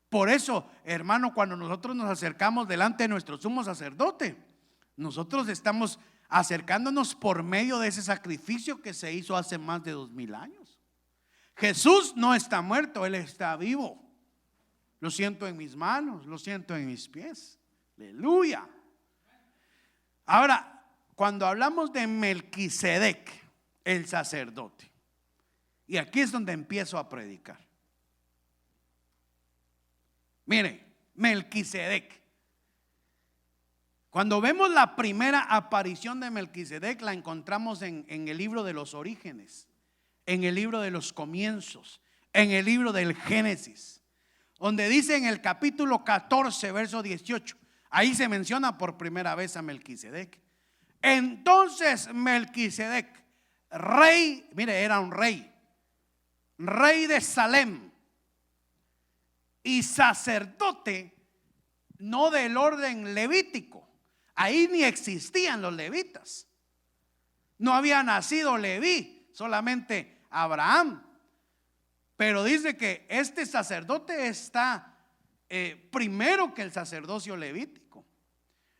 Speaker 2: Por eso, hermano, cuando nosotros nos acercamos delante de nuestro sumo sacerdote, nosotros estamos acercándonos por medio de ese sacrificio que se hizo hace más de 2000 años. Jesús no está muerto, Él está vivo. Lo siento en mis manos, lo siento en mis pies. Aleluya. Ahora, cuando hablamos de Melquisedec, el sacerdote, y aquí es donde empiezo a predicar. Mire, Melquisedec, Cuando vemos la primera aparición de Melquisedec, la encontramos en el libro de los orígenes, en el libro de los comienzos, en el libro del Génesis, donde dice en el capítulo 14, verso 18, ahí se menciona por primera vez a Melquisedec. Entonces Melquisedec, rey, mire, era un rey de Salem y sacerdote, no del orden levítico. Ahí ni existían los levitas. No había nacido Leví, solamente Abraham. Pero dice que este sacerdote está primero que el sacerdocio levítico.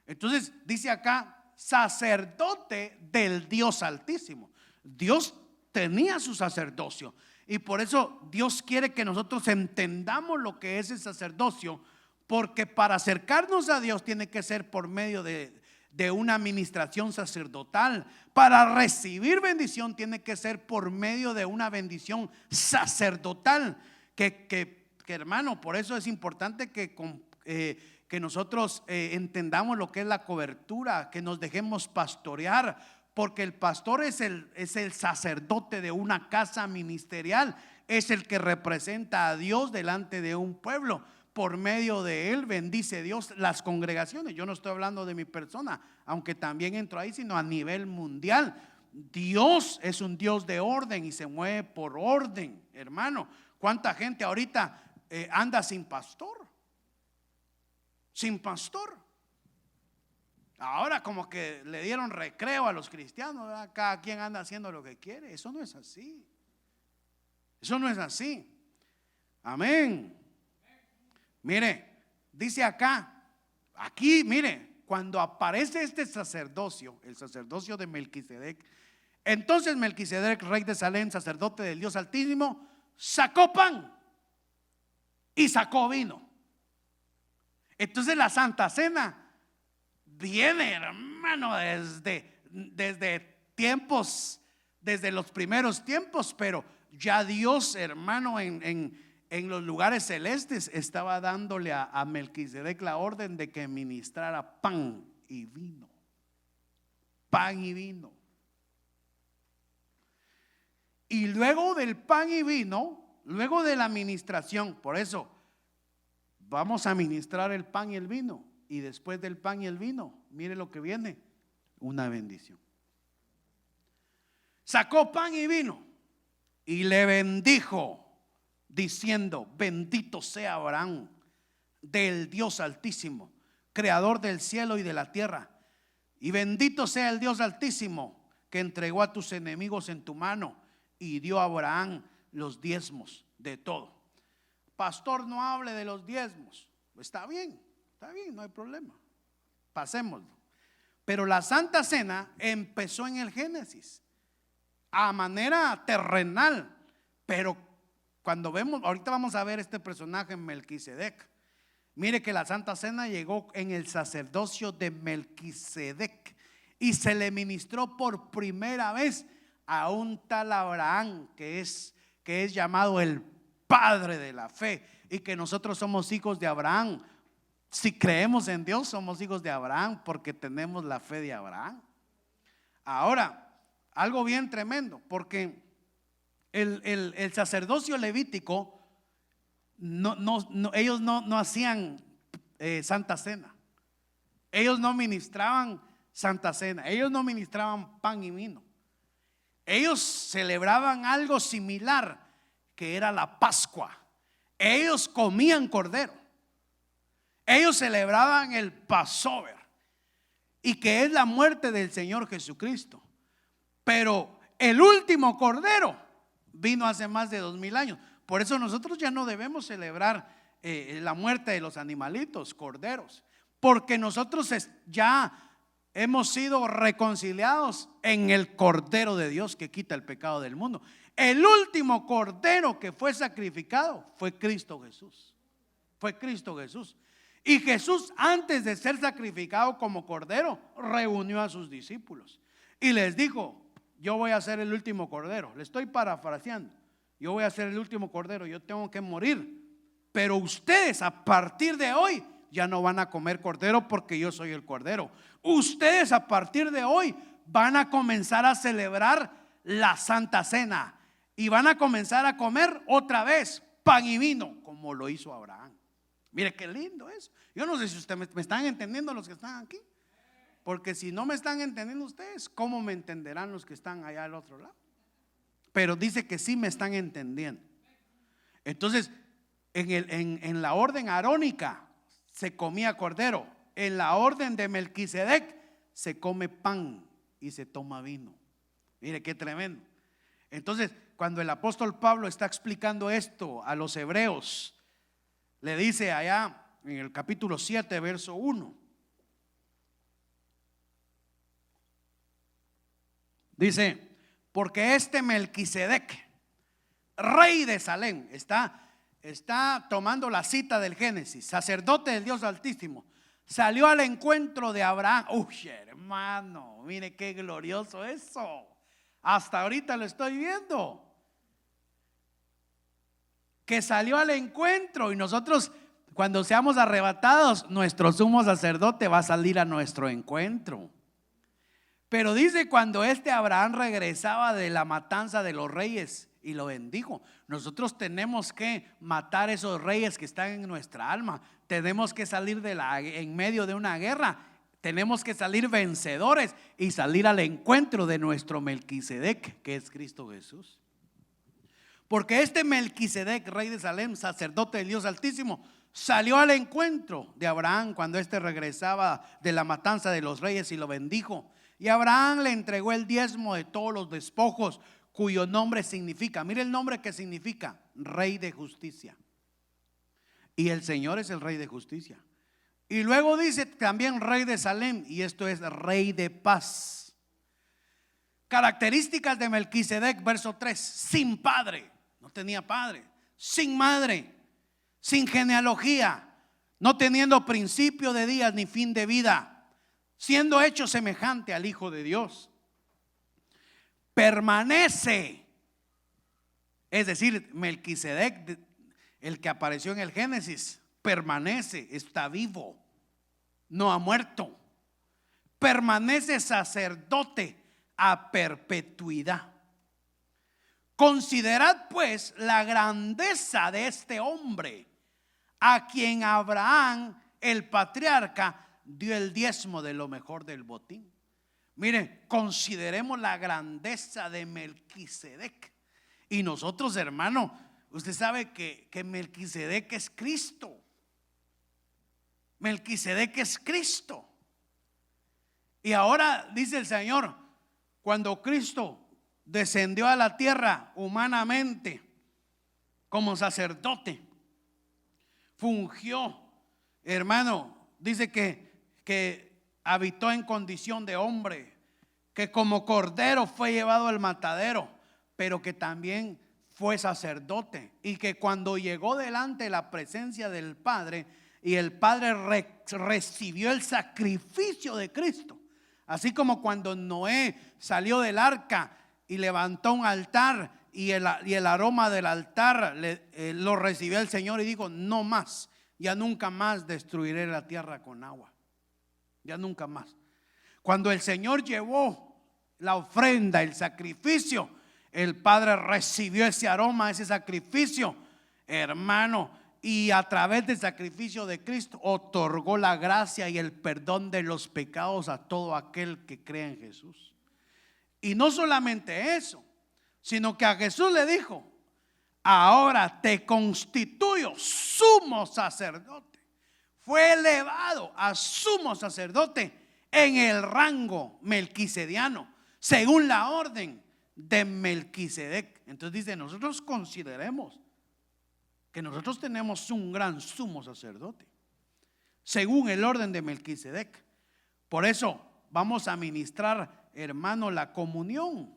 Speaker 2: Entonces dice acá, sacerdote del Dios Altísimo. Dios tenía su sacerdocio. Y por eso Dios quiere que nosotros entendamos lo que es el sacerdocio. Porque para acercarnos a Dios tiene que ser por medio de una administración sacerdotal. Para recibir bendición tiene que ser por medio de una bendición sacerdotal. Que hermano, por eso es importante que nosotros entendamos lo que es la cobertura, que nos dejemos pastorear. Porque el pastor es el sacerdote de una casa ministerial. Es el que representa a Dios delante de un pueblo. Por medio de él bendice Dios las congregaciones. Yo no estoy hablando de mi persona, aunque también entro ahí, sino a nivel mundial. Dios es un Dios de orden y se mueve por orden, hermano. ¿Cuánta gente ahorita anda sin pastor? Sin pastor. Ahora como que le dieron recreo a los cristianos, ¿verdad? Cada quien anda haciendo lo que quiere. Eso no es así. Eso no es así. Amén. Mire, dice aquí, mire, cuando aparece este sacerdocio, el sacerdocio de Melquisedec, entonces Melquisedec, rey de Salem, sacerdote del Dios Altísimo, sacó pan y sacó vino. Entonces la Santa Cena viene, hermano, desde tiempos, desde los primeros tiempos, pero ya Dios, hermano, en los lugares celestes estaba dándole a Melquisedec la orden de que ministrara pan y vino. Pan y vino. Y luego del pan y vino, luego de la ministración, por eso vamos a ministrar el pan y el vino. Y después del pan y el vino, mire lo que viene, una bendición. Sacó pan y vino y le bendijo, diciendo: bendito sea Abraham del Dios Altísimo, creador del cielo y de la tierra. Y bendito sea el Dios Altísimo, que entregó a tus enemigos en tu mano y dio a Abraham los diezmos de todo. Pastor, no hable de los diezmos. Está bien, no hay problema. Pasémoslo. Pero la Santa Cena empezó en el Génesis a manera terrenal. Pero cuando vemos, ahorita vamos a ver este personaje en Melquisedec. Mire que la Santa Cena llegó en el sacerdocio de Melquisedec y se le ministró por primera vez a un tal Abraham que es llamado el padre de la fe, y que nosotros somos hijos de Abraham. Si creemos en Dios, somos hijos de Abraham porque tenemos la fe de Abraham. Ahora, algo bien tremendo, porque el sacerdocio levítico ellos no hacían Santa Cena. Ellos no ministraban Santa Cena. Ellos no ministraban pan y vino. Ellos celebraban algo similar, que era la Pascua. Ellos comían cordero. Ellos celebraban el Passover, y que es la muerte del Señor Jesucristo. Pero el último cordero vino hace más de 2000 años. Por eso nosotros ya no debemos celebrar la muerte de los animalitos, corderos, porque nosotros ya hemos sido reconciliados en el Cordero de Dios que quita el pecado del mundo. El último cordero que fue sacrificado fue Cristo Jesús. Fue Cristo Jesús. Y Jesús, antes de ser sacrificado como cordero, reunió a sus discípulos y les dijo: yo voy a ser el último cordero. Le estoy parafraseando. Yo voy a ser el último cordero, yo tengo que morir, pero ustedes a partir de hoy ya no van a comer cordero porque yo soy el cordero. Ustedes a partir de hoy van a comenzar a celebrar la Santa Cena y van a comenzar a comer otra vez pan y vino como lo hizo Abraham. Mire qué lindo eso. Yo no sé si ustedes me están entendiendo los que están aquí, porque si no me están entendiendo ustedes, ¿cómo me entenderán los que están allá al otro lado? Pero dice que sí me están entendiendo. Entonces, en la orden arónica se comía cordero. En la orden de Melquisedec se come pan y se toma vino. Mire qué tremendo. Entonces, cuando el apóstol Pablo está explicando esto a los hebreos, le dice allá en el capítulo 7, verso 1. Dice, porque este Melquisedec, rey de Salem, está tomando la cita del Génesis, sacerdote del Dios Altísimo, salió al encuentro de Abraham. Uy, hermano, mire qué glorioso eso. Hasta ahorita lo estoy viendo. Que salió al encuentro, y nosotros cuando seamos arrebatados, nuestro sumo sacerdote va a salir a nuestro encuentro. Pero dice, cuando Abraham regresaba de la matanza de los reyes y lo bendijo. Nosotros tenemos que matar esos reyes que están en nuestra alma. Tenemos que salir en medio de una guerra. Tenemos que salir vencedores y salir al encuentro de nuestro Melquisedec, que es Cristo Jesús. Porque este Melquisedec, rey de Salem, sacerdote del Dios Altísimo, salió al encuentro de Abraham cuando regresaba de la matanza de los reyes y lo bendijo. Y Abraham le entregó el diezmo de todos los despojos, cuyo nombre significa, mire el nombre que significa, Rey de Justicia. Y el Señor es el Rey de Justicia. Y luego dice también Rey de Salem, y esto es Rey de Paz. Características de Melquisedec, verso 3: sin padre, no tenía padre; sin madre; sin genealogía; no teniendo principio de días ni fin de vida; siendo hecho semejante al Hijo de Dios; permanece, es decir, Melquisedec, el que apareció en el Génesis, permanece, está vivo, no ha muerto; permanece sacerdote a perpetuidad. Considerad pues la grandeza de este hombre, a quien Abraham, el patriarca, dio el diezmo de lo mejor del botín. Mire, consideremos la grandeza de Melquisedec. Y nosotros, hermano, usted sabe que Melquisedec es Cristo. Melquisedec es Cristo. Y ahora dice el Señor, cuando Cristo descendió a la tierra humanamente como sacerdote, fungió, hermano, dice que habitó en condición de hombre, que como cordero fue llevado al matadero, pero que también fue sacerdote, y que cuando llegó delante de la presencia del Padre, y el Padre recibió el sacrificio de Cristo, así como cuando Noé salió del arca y levantó un altar, y el aroma del altar lo recibió el Señor y dijo: no más, ya nunca más destruiré la tierra con agua, ya nunca más. Cuando el Señor llevó la ofrenda, el sacrificio, el Padre recibió ese aroma, ese sacrificio, hermano, y a través del sacrificio de Cristo otorgó la gracia y el perdón de los pecados a todo aquel que cree en Jesús. Y no solamente eso, sino que a Jesús le dijo: ahora te constituyo sumo sacerdote. Fue elevado a sumo sacerdote en el rango melquisediano, según la orden de Melquisedec. Entonces dice, nosotros consideremos que nosotros tenemos un gran sumo sacerdote, según el orden de Melquisedec. Por eso vamos a ministrar, hermano, la comunión,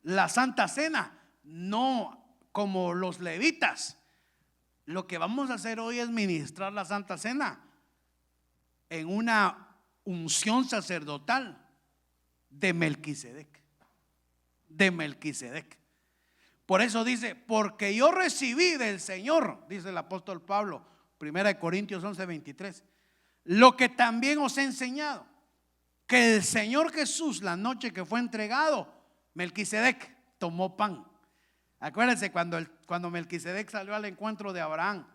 Speaker 2: la Santa Cena, no como los levitas. Lo que vamos a hacer hoy es ministrar la Santa Cena en una unción sacerdotal de Melquisedec. De Melquisedec. Por eso dice, porque yo recibí del Señor, dice el apóstol Pablo, 1 Corintios 11:23. Lo que también os he enseñado, que el Señor Jesús, la noche que fue entregado, Melquisedec tomó pan. Acuérdense cuando Melquisedec salió al encuentro de Abraham,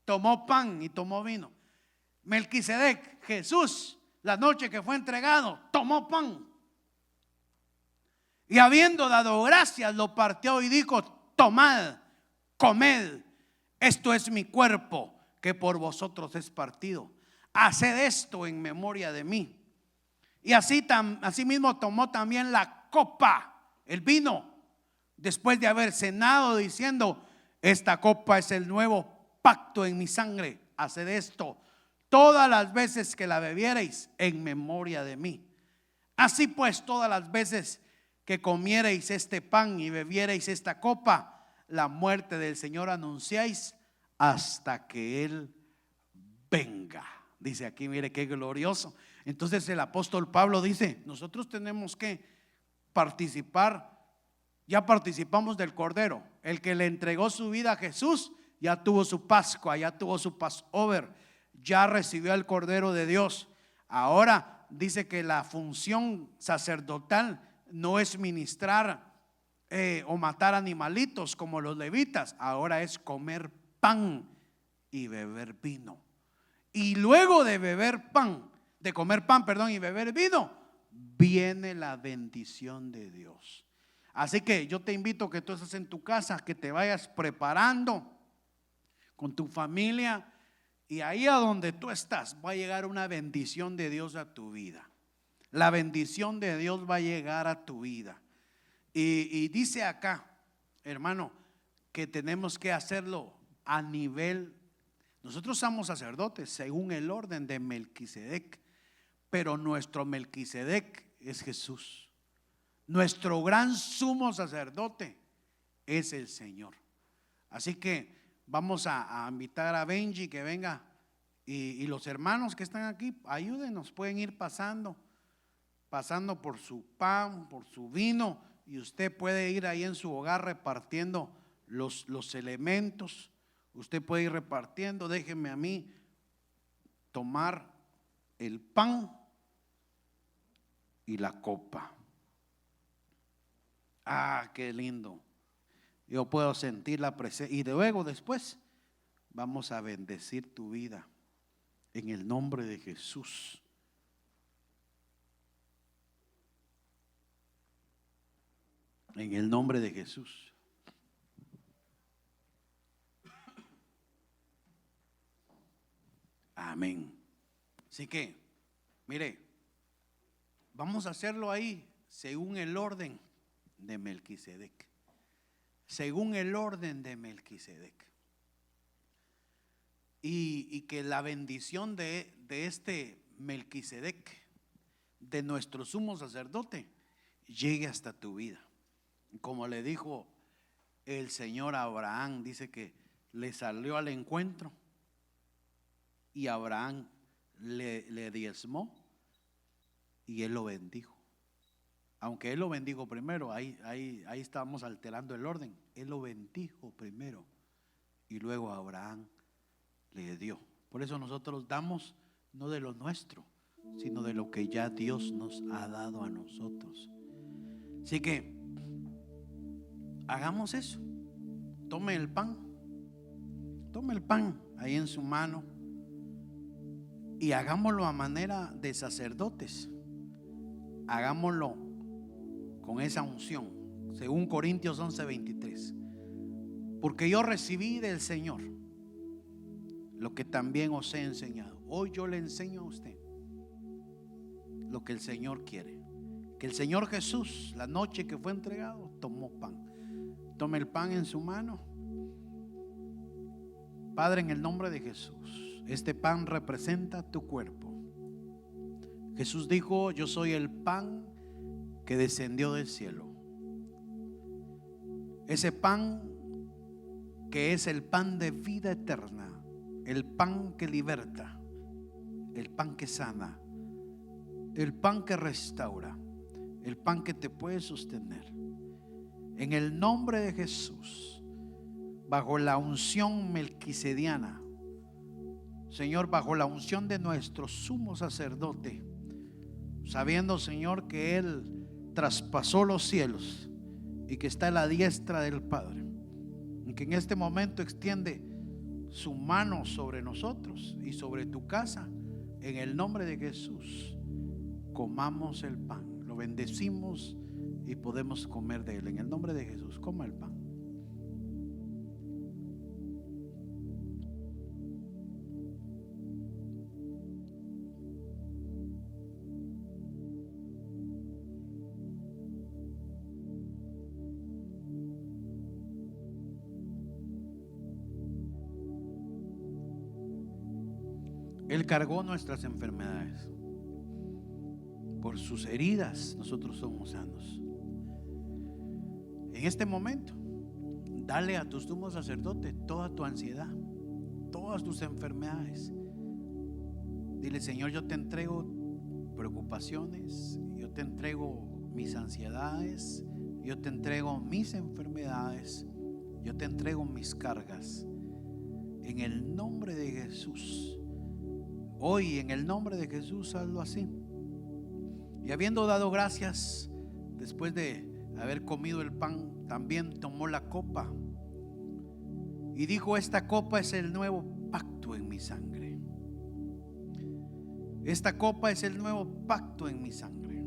Speaker 2: tomó pan y tomó vino. Melquisedec, Jesús, la noche que fue entregado, tomó pan. Y habiendo dado gracias, lo partió y dijo: tomad, comed, esto es mi cuerpo que por vosotros es partido. Haced esto en memoria de mí. Y así mismo tomó también la copa, el vino, después de haber cenado, diciendo: esta copa es el nuevo pacto en mi sangre. Haced esto todas las veces que la bebiereis en memoria de mí. Así pues, todas las veces que comiereis este pan y bebiereis esta copa, la muerte del Señor anunciáis hasta que Él venga. Dice aquí, mire qué glorioso. Entonces el apóstol Pablo dice: nosotros tenemos que participar. Ya participamos del Cordero. El que le entregó su vida a Jesús ya tuvo su Pascua, ya tuvo su Passover, ya recibió el Cordero de Dios. Ahora dice que la función sacerdotal no es ministrar o matar animalitos como los levitas. Ahora es comer pan y beber vino. Y luego de comer pan y beber vino, viene la bendición de Dios. Así que yo te invito que tú estés en tu casa, que te vayas preparando con tu familia, y ahí a donde tú estás va a llegar una bendición de Dios a tu vida. La bendición de Dios va a llegar a tu vida. Y dice acá, hermano, que tenemos que hacerlo a nivel. Nosotros somos sacerdotes según el orden de Melquisedec, pero nuestro Melquisedec es Jesús. Nuestro gran sumo sacerdote es el Señor. Así que vamos a invitar a Benji que venga, y los hermanos que están aquí, ayúdenos, pueden ir pasando por su pan, por su vino, y usted puede ir ahí en su hogar repartiendo los elementos. Usted puede ir repartiendo. Déjeme a mí tomar el pan y la copa. Ah, qué lindo. Yo puedo sentir la presencia. Y luego después vamos a bendecir tu vida en el nombre de Jesús. En el nombre de Jesús. Amén. Así que, mire, vamos a hacerlo ahí según el orden de Melquisedec. Según el orden de Melquisedec. Y que la bendición de este Melquisedec, de nuestro sumo sacerdote, llegue hasta tu vida. Como le dijo el Señor a Abraham, dice que le salió al encuentro y Abraham le diezmó y él lo bendijo. Aunque él lo bendijo primero, ahí estábamos alterando el orden. Él lo bendijo primero y luego Abraham le dio. Por eso nosotros damos no de lo nuestro, sino de lo que ya Dios nos ha dado a nosotros. Así que hagamos eso. Tome el pan ahí en su mano y hagámoslo a manera de sacerdotes. Hagámoslo con esa unción, según Corintios 11:23. Porque yo recibí del Señor lo que también os he enseñado. Hoy yo le enseño a usted lo que el Señor quiere. Que el Señor Jesús, la noche que fue entregado, tomó pan. Tome el pan en su mano. Padre, en el nombre de Jesús, este pan representa tu cuerpo. Jesús dijo: yo soy el pan que descendió del cielo. Ese pan que es el pan de vida eterna, el pan que liberta, el pan que sana, el pan que restaura, el pan que te puede sostener. En el nombre de Jesús, bajo la unción melquisediana,
Speaker 1: Señor, bajo la unción de nuestro sumo sacerdote, sabiendo, Señor, que Él traspasó los cielos y que está a la diestra del Padre, y que en este momento extiende su mano sobre nosotros y sobre tu casa. En el nombre de Jesús, comamos el pan, lo bendecimos y podemos comer de él. En el nombre de Jesús, coma el pan. Él cargó nuestras enfermedades. Por sus heridas nosotros somos sanos. En este momento, dale a tu sumo sacerdote toda tu ansiedad, todas tus enfermedades. Dile: Señor, yo te entrego preocupaciones, yo te entrego mis ansiedades, yo te entrego mis enfermedades, yo te entrego mis cargas. En el nombre de Jesús. Hoy, en el nombre de Jesús, hazlo así. Y habiendo dado gracias, después de haber comido el pan, también tomó la copa y dijo: esta copa es el nuevo pacto en mi sangre. Esta copa es el nuevo pacto en mi sangre.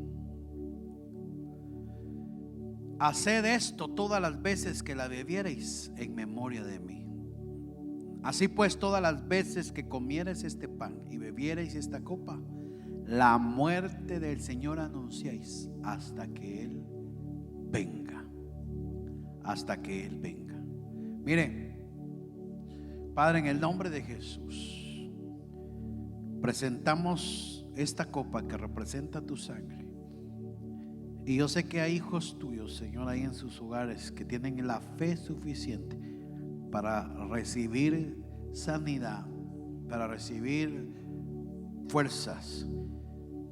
Speaker 1: Haced esto todas las veces que la bebiereis en memoria de mí. Así pues, todas las veces que comiereis este pan y bebiereis esta copa, la muerte del Señor anunciáis hasta que Él venga. Hasta que Él venga. Mire, Padre, en el nombre de Jesús, presentamos esta copa que representa tu sangre. Y yo sé que hay hijos tuyos, Señor, ahí en sus hogares, que tienen la fe suficiente para recibir sanidad, para recibir fuerzas.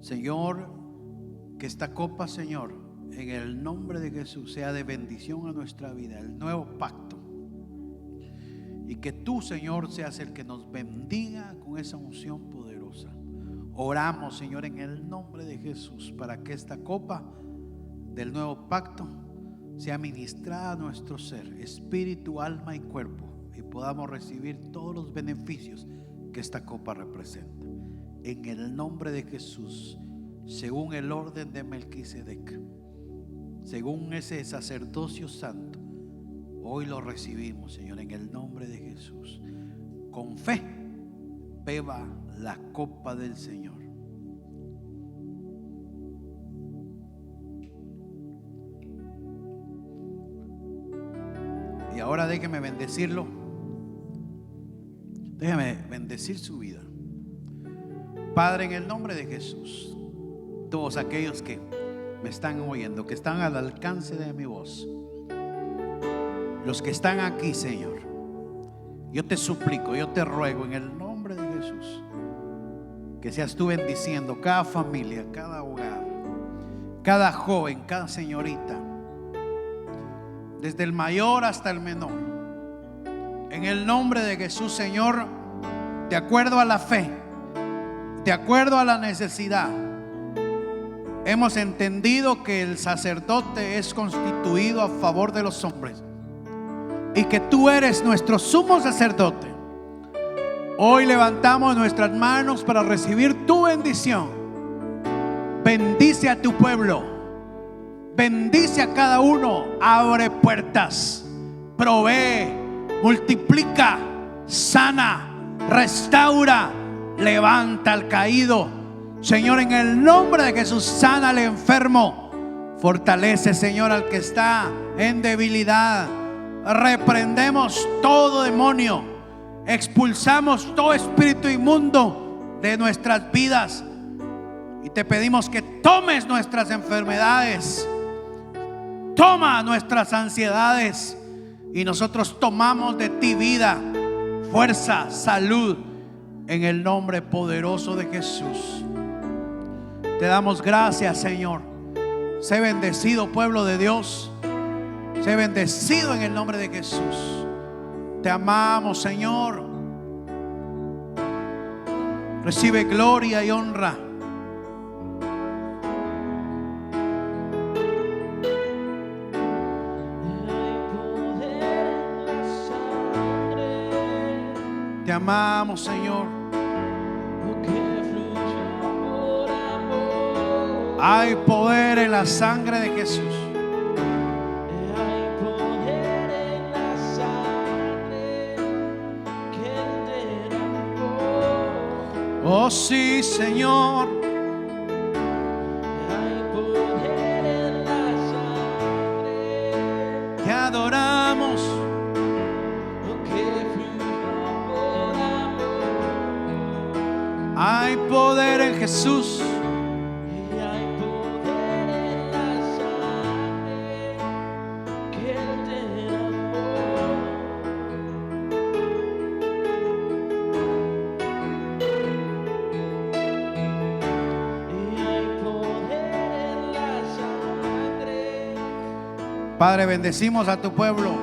Speaker 1: Señor, que esta copa, Señor, en el nombre de Jesús, sea de bendición a nuestra vida, el nuevo pacto. Y que tú, Señor, seas el que nos bendiga con esa unción poderosa. Oramos, Señor, en el nombre de Jesús, para que esta copa del nuevo pacto sea ministrada a nuestro ser, espíritu, alma y cuerpo, y podamos recibir todos los beneficios que esta copa representa. En el nombre de Jesús, según el orden de Melquisedec, según ese sacerdocio santo, hoy lo recibimos, Señor, en el nombre de Jesús. Con fe, beba la copa del Señor. Y ahora déjeme bendecirlo. Déjeme bendecir su vida. Padre, en el nombre de Jesús, todos aquellos que me están oyendo, que están al alcance de mi voz, los que están aquí, Señor, yo te suplico, yo te ruego en el nombre de Jesús, que seas tú bendiciendo cada familia, cada hogar, cada joven, cada señorita, desde el mayor hasta el menor. En el nombre de Jesús, Señor, de acuerdo a la fe, de acuerdo a la necesidad, hemos entendido que el sacerdote es constituido a favor de los hombres y que tú eres nuestro sumo sacerdote. Hoy levantamos nuestras manos para recibir tu bendición. Bendice a tu pueblo. Bendice a cada uno, abre puertas, provee, multiplica, sana, restaura, levanta al caído. Señor, en el nombre de Jesús, sana al enfermo, fortalece, Señor, al que está en debilidad. Reprendemos todo demonio, expulsamos todo espíritu inmundo de nuestras vidas y te pedimos que tomes nuestras enfermedades. Toma nuestras ansiedades y nosotros tomamos de ti vida, fuerza, salud, en el nombre poderoso de Jesús. Te damos gracias, Señor. Sé bendecido, pueblo de Dios. Sé bendecido en el nombre de Jesús. Te amamos, Señor.
Speaker 2: Recibe gloria y honra. Te amamos, Señor. Hay poder en la sangre de Jesús. Oh sí, Señor. Te adoramos. Hay poder en Jesús. Padre, bendecimos a tu pueblo.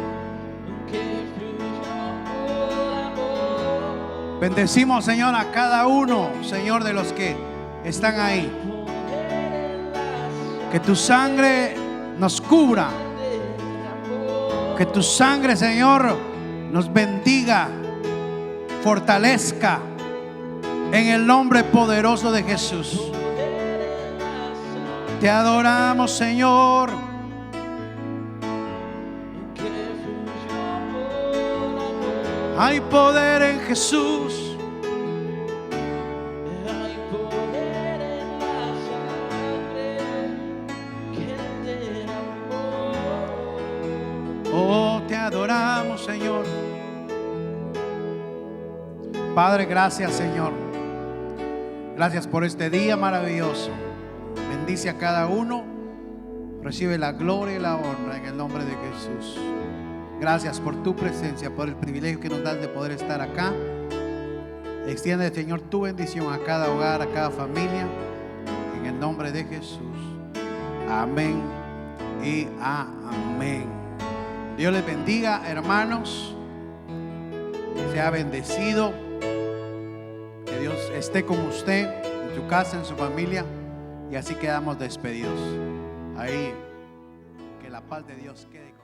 Speaker 2: Bendecimos, Señor, a cada uno, Señor, de los que están ahí. Que tu sangre nos cubra. Que tu sangre, Señor, nos bendiga, fortalezca en el nombre poderoso de Jesús. Te adoramos, Señor. Hay poder en Jesús. Hay poder en la sangre que te derramó. Oh, te adoramos, Señor. Padre, gracias, Señor. Gracias por este día maravilloso. Bendice a cada uno. Recibe la gloria y la honra en el nombre de Jesús. Gracias por tu presencia, por el privilegio que nos das de poder estar acá. Extiende, Señor, tu bendición a cada hogar, a cada familia, en el nombre de Jesús. Amén y amén. Dios les bendiga, hermanos. Sea bendecido. Que Dios esté con usted, en su casa, en su familia. Y así quedamos despedidos. Ahí, que la paz de Dios quede con